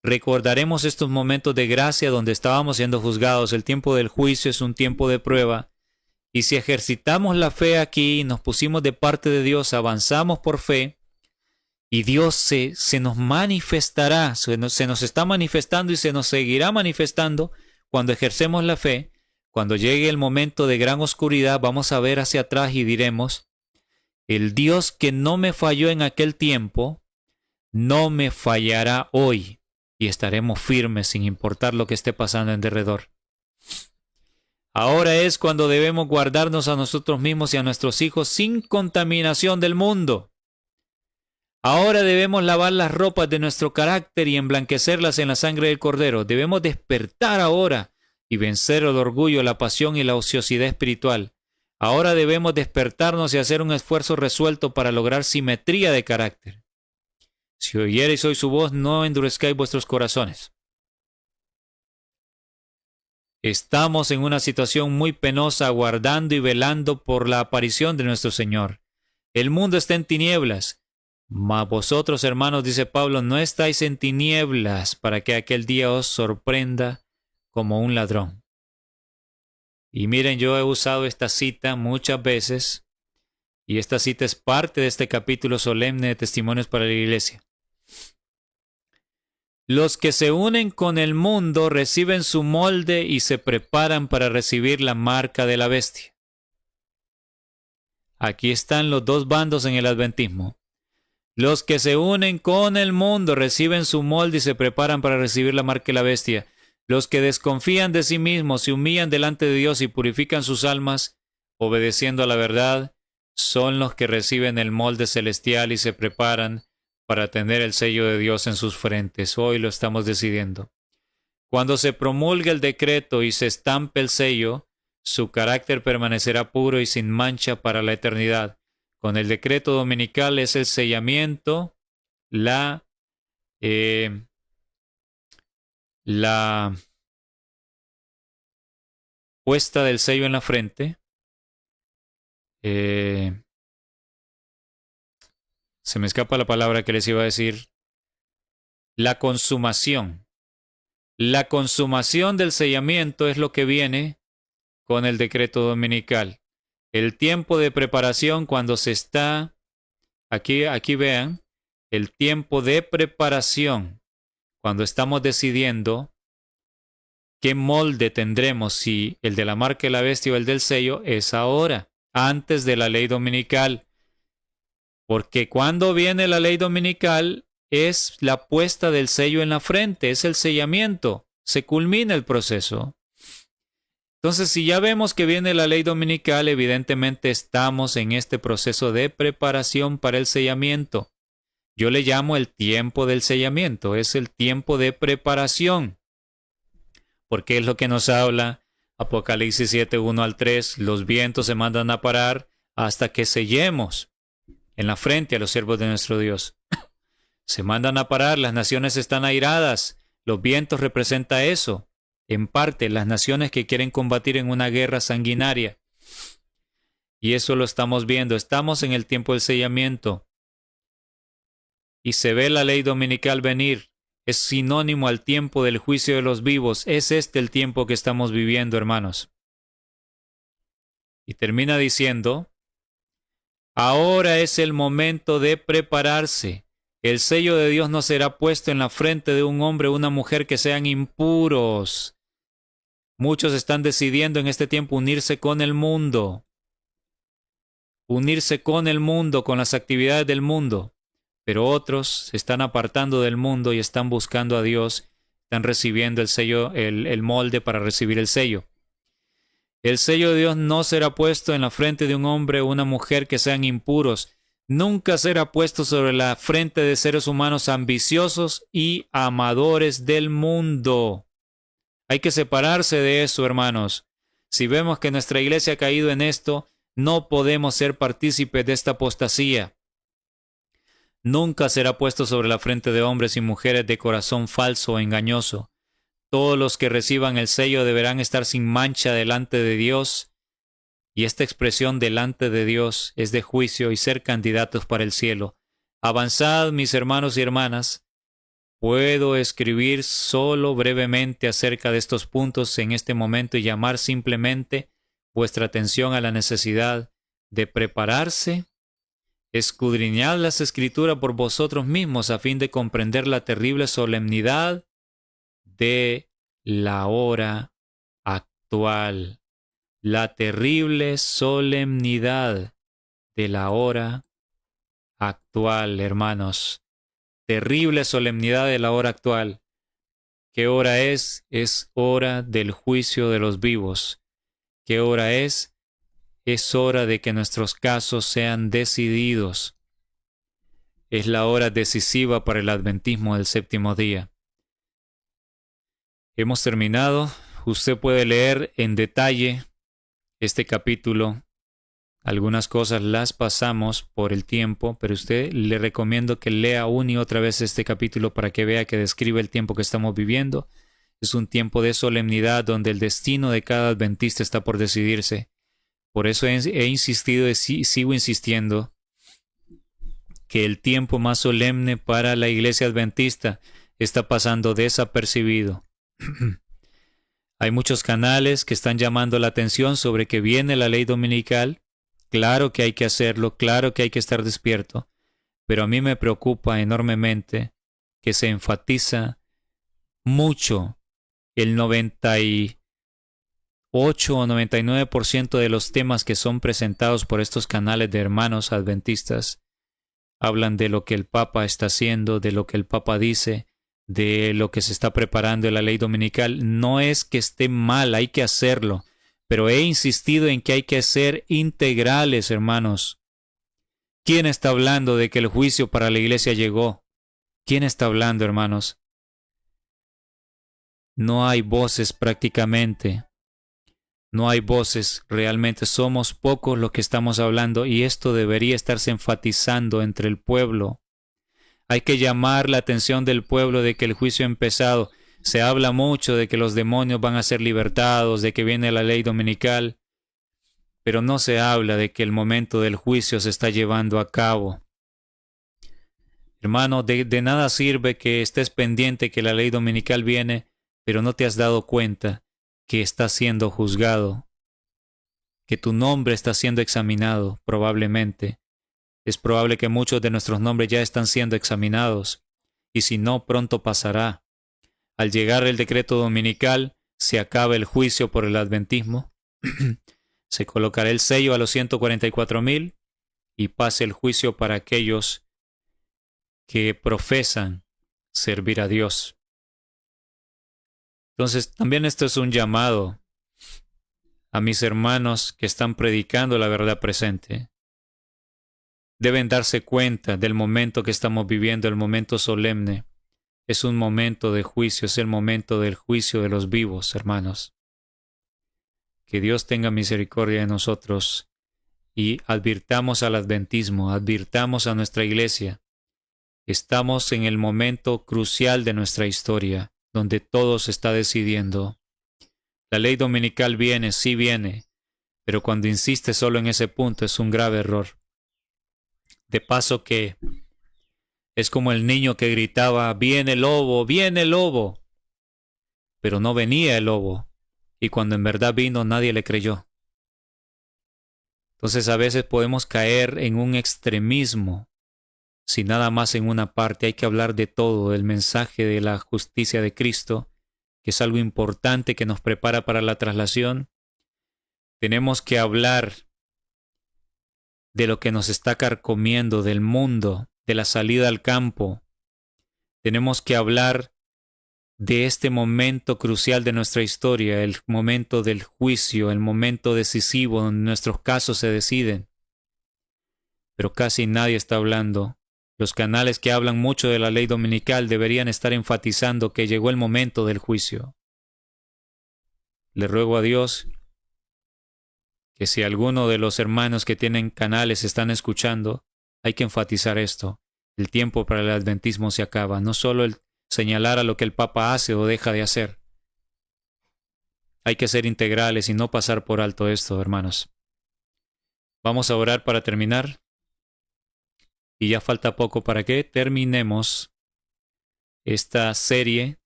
recordaremos estos momentos de gracia donde estábamos siendo juzgados. El tiempo del juicio es un tiempo de prueba. Y si ejercitamos la fe aquí, nos pusimos de parte de Dios, avanzamos por fe, y Dios se nos manifestará, se nos está manifestando y se nos seguirá manifestando cuando ejercemos la fe. Cuando llegue el momento de gran oscuridad, vamos a ver hacia atrás y diremos, el Dios que no me falló en aquel tiempo, no me fallará hoy, y estaremos firmes sin importar lo que esté pasando en derredor. Ahora es cuando debemos guardarnos a nosotros mismos y a nuestros hijos sin contaminación del mundo. Ahora debemos lavar las ropas de nuestro carácter y emblanquecerlas en la sangre del Cordero. Debemos despertar ahora y vencer el orgullo, la pasión y la ociosidad espiritual. Ahora debemos despertarnos y hacer un esfuerzo resuelto para lograr simetría de carácter. Si oyereis hoy su voz, no endurezcáis vuestros corazones. Estamos en una situación muy penosa, aguardando y velando por la aparición de nuestro Señor. El mundo está en tinieblas, mas vosotros, hermanos, dice Pablo, no estáis en tinieblas para que aquel día os sorprenda como un ladrón. Y miren, yo he usado esta cita muchas veces, y esta cita es parte de este capítulo solemne de Testimonios para la Iglesia. Los que se unen con el mundo reciben su molde y se preparan para recibir la marca de la bestia. Aquí están los dos bandos en el adventismo. Los que se unen con el mundo reciben su molde y se preparan para recibir la marca de la bestia. Los que desconfían de sí mismos, se humillan delante de Dios y purifican sus almas, obedeciendo a la verdad, son los que reciben el molde celestial y se preparan para tener el sello de Dios en sus frentes. Hoy lo estamos decidiendo. Cuando se promulgue el decreto y se estampe el sello, su carácter permanecerá puro y sin mancha para la eternidad. Con el decreto dominical es el sellamiento, la puesta del sello en la frente. Se me escapa la palabra que les iba a decir. La consumación. La consumación del sellamiento es lo que viene con el decreto dominical. El tiempo de preparación cuando se está, aquí vean, el tiempo de preparación, cuando estamos decidiendo qué molde tendremos, si el de la marca de la bestia o el del sello, es ahora, antes de la ley dominical. Porque cuando viene la ley dominical es la puesta del sello en la frente, es el sellamiento, se culmina el proceso. Entonces, si ya vemos que viene la ley dominical, evidentemente estamos en este proceso de preparación para el sellamiento. Yo le llamo el tiempo del sellamiento, es el tiempo de preparación. Porque es lo que nos habla Apocalipsis 7, 1 al 3. Los vientos se mandan a parar hasta que sellemos en la frente a los siervos de nuestro Dios. Se mandan a parar, las naciones están airadas. Los vientos representan eso. En parte, las naciones que quieren combatir en una guerra sanguinaria. Y eso lo estamos viendo. Estamos en el tiempo del sellamiento. Y se ve la ley dominical venir. Es sinónimo al tiempo del juicio de los vivos. Es este el tiempo que estamos viviendo, hermanos. Y termina diciendo, ahora es el momento de prepararse. El sello de Dios no será puesto en la frente de un hombre o una mujer que sean impuros. Muchos están decidiendo en este tiempo unirse con el mundo. Unirse con el mundo, con las actividades del mundo. Pero otros se están apartando del mundo y están buscando a Dios. Están recibiendo el sello, el molde para recibir el sello. El sello de Dios no será puesto en la frente de un hombre o una mujer que sean impuros. Nunca será puesto sobre la frente de seres humanos ambiciosos y amadores del mundo. Hay que separarse de eso, hermanos. Si vemos que nuestra iglesia ha caído en esto, no podemos ser partícipes de esta apostasía. Nunca será puesto sobre la frente de hombres y mujeres de corazón falso o engañoso. Todos los que reciban el sello deberán estar sin mancha delante de Dios. Y esta expresión delante de Dios es de juicio y ser candidatos para el cielo. Avanzad, mis hermanos y hermanas. Puedo escribir solo brevemente acerca de estos puntos en este momento y llamar simplemente vuestra atención a la necesidad de prepararse. Escudriñad las Escrituras por vosotros mismos a fin de comprender la terrible solemnidad de la hora actual. La terrible solemnidad de la hora actual, hermanos. Terrible solemnidad de la hora actual. ¿Qué hora es? Es hora del juicio de los vivos. ¿Qué hora es? Es hora de que nuestros casos sean decididos. Es la hora decisiva para el adventismo del séptimo día. Hemos terminado. Usted puede leer en detalle este capítulo. Algunas cosas las pasamos por el tiempo, pero usted le recomiendo que lea una y otra vez este capítulo para que vea que describe el tiempo que estamos viviendo. Es un tiempo de solemnidad donde el destino de cada adventista está por decidirse. Por eso he insistido y sigo insistiendo que el tiempo más solemne para la iglesia adventista está pasando desapercibido. Hay muchos canales que están llamando la atención sobre que viene la ley dominical. Claro que hay que hacerlo, claro que hay que estar despierto, pero a mí me preocupa enormemente que se enfatiza mucho el 98 o 99% de los temas que son presentados por estos canales de hermanos adventistas. hablan de lo que el Papa está haciendo, de lo que el Papa dice, de lo que se está preparando en la ley dominical. No es que esté mal, hay que hacerlo, pero he insistido en que hay que ser integrales, hermanos. ¿Quién está hablando de que el juicio para la iglesia llegó? ¿Quién está hablando, hermanos? No hay voces prácticamente. No hay voces, realmente somos pocos los que estamos hablando y esto debería estarse enfatizando entre el pueblo. Hay que llamar la atención del pueblo de que el juicio ha empezado. Se habla mucho de que los demonios van a ser libertados, de que viene la ley dominical, pero no se habla de que el momento del juicio se está llevando a cabo. Hermano, de nada sirve que estés pendiente que la ley dominical viene, pero no te has dado cuenta que estás siendo juzgado, que tu nombre está siendo examinado, probablemente. Es probable que muchos de nuestros nombres ya están siendo examinados, y si no, pronto pasará. Al llegar el decreto dominical, se acaba el juicio por el adventismo, se colocará el sello a los 144,000 y pase el juicio para aquellos que profesan servir a Dios. Entonces, también esto es un llamado a mis hermanos que están predicando la verdad presente. Deben darse cuenta del momento que estamos viviendo, el momento solemne. Es un momento de juicio, es el momento del juicio de los vivos, hermanos. Que Dios tenga misericordia de nosotros y advirtamos al adventismo, advirtamos a nuestra iglesia. Estamos en el momento crucial de nuestra historia, donde todo se está decidiendo. La ley dominical viene, sí viene, pero cuando insiste solo en ese punto es un grave error. De paso que es como el niño que gritaba, viene el lobo, pero no venía el lobo, y cuando en verdad vino nadie le creyó. Entonces a veces podemos caer en un extremismo, si nada más en una parte. Hay que hablar de todo, el mensaje de la justicia de Cristo, que es algo importante que nos prepara para la traslación. Tenemos que hablar de lo que nos está carcomiendo, del mundo, de la salida al campo. Tenemos que hablar de este momento crucial de nuestra historia, el momento del juicio, el momento decisivo donde nuestros casos se deciden. Pero casi nadie está hablando. Los canales que hablan mucho de la ley dominical deberían estar enfatizando que llegó el momento del juicio. Le ruego a Dios que si alguno de los hermanos que tienen canales están escuchando, hay que enfatizar esto. El tiempo para el adventismo se acaba. No solo el señalar a lo que el Papa hace o deja de hacer. Hay que ser integrales y no pasar por alto esto, hermanos. Vamos a orar para terminar. Y ya falta poco para que terminemos esta serie.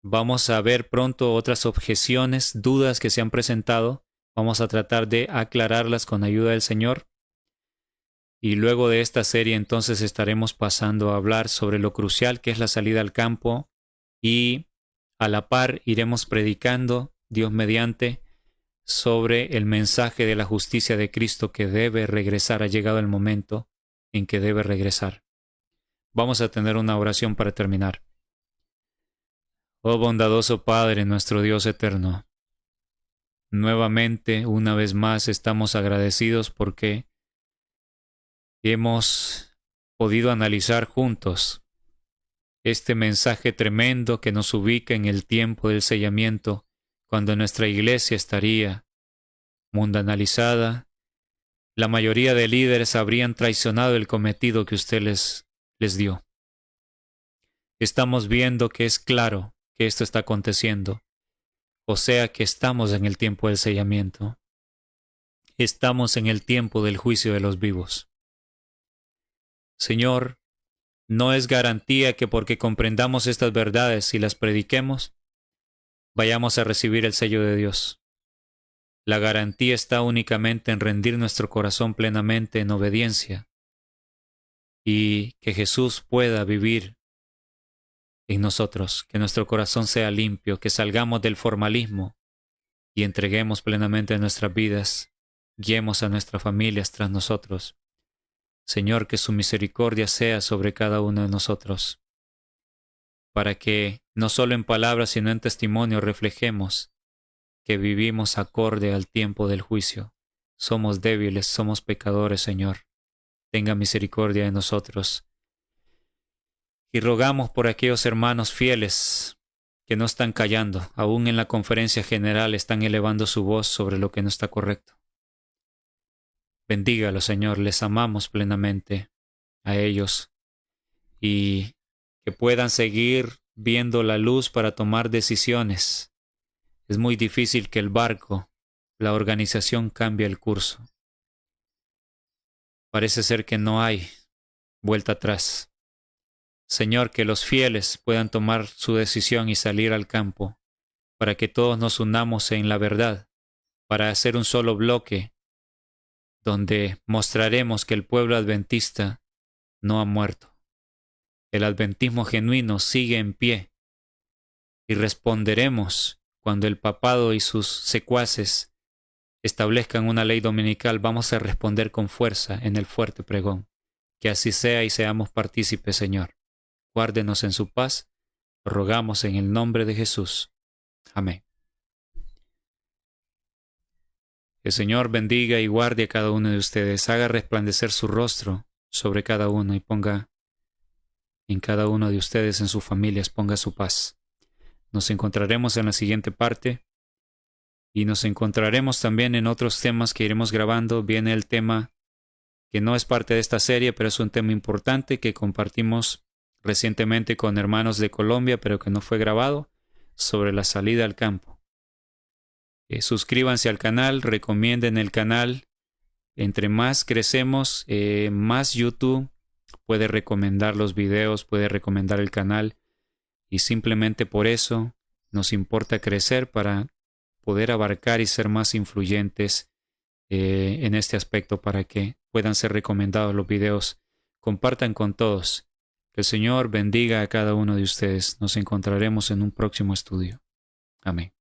Vamos a ver pronto otras objeciones, dudas que se han presentado. Vamos a tratar de aclararlas con ayuda del Señor. Y luego de esta serie entonces estaremos pasando a hablar sobre lo crucial que es la salida al campo. Y a la par iremos predicando, Dios mediante, sobre el mensaje de la justicia de Cristo que debe regresar. Ha llegado el momento en que debe regresar. Vamos a tener una oración para terminar. Oh bondadoso Padre, nuestro Dios eterno, nuevamente, una vez más, estamos agradecidos porque hemos podido analizar juntos este mensaje tremendo que nos ubica en el tiempo del sellamiento, cuando nuestra iglesia estaría mundanalizada. La mayoría de líderes habrían traicionado el cometido que usted les dio. Estamos viendo que es claro que esto está aconteciendo. O sea que estamos en el tiempo del sellamiento. Estamos en el tiempo del juicio de los vivos. Señor, no es garantía que porque comprendamos estas verdades y las prediquemos, vayamos a recibir el sello de Dios. La garantía está únicamente en rendir nuestro corazón plenamente en obediencia y que Jesús pueda vivir en nosotros, que nuestro corazón sea limpio, que salgamos del formalismo y entreguemos plenamente nuestras vidas, guiemos a nuestras familias tras nosotros. Señor, que su misericordia sea sobre cada uno de nosotros, para que no solo en palabras, sino en testimonio reflejemos que vivimos acorde al tiempo del juicio. Somos débiles, somos pecadores, Señor. Tenga misericordia de nosotros. Y rogamos por aquellos hermanos fieles que no están callando, aún en la conferencia general están elevando su voz sobre lo que no está correcto. Bendígalos, Señor, les amamos plenamente a ellos y que puedan seguir viendo la luz para tomar decisiones. Es muy difícil que el barco, la organización cambie el curso. Parece ser que no hay vuelta atrás. Señor, que los fieles puedan tomar su decisión y salir al campo, para que todos nos unamos en la verdad, para hacer un solo bloque, donde mostraremos que el pueblo adventista no ha muerto. El adventismo genuino sigue en pie, y responderemos cuando el papado y sus secuaces establezcan una ley dominical. Vamos a responder con fuerza en el fuerte pregón. Que así sea y seamos partícipes, Señor. Guárdenos en su paz, lo rogamos en el nombre de Jesús. Amén. El Señor bendiga y guarde a cada uno de ustedes, haga resplandecer su rostro sobre cada uno y ponga en cada uno de ustedes, en sus familias, ponga su paz. Nos encontraremos en la siguiente parte y nos encontraremos también en otros temas que iremos grabando. Viene el tema que no es parte de esta serie, pero es un tema importante que compartimos recientemente con hermanos de Colombia, pero que no fue grabado, sobre la salida al campo. Suscríbanse al canal, recomienden el canal. Entre más crecemos, más YouTube puede recomendar los videos, puede recomendar el canal, y simplemente por eso nos importa crecer para poder abarcar y ser más influyentes en este aspecto, para que puedan ser recomendados los videos. Compartan con todos. Que el Señor bendiga a cada uno de ustedes. Nos encontraremos en un próximo estudio. Amén.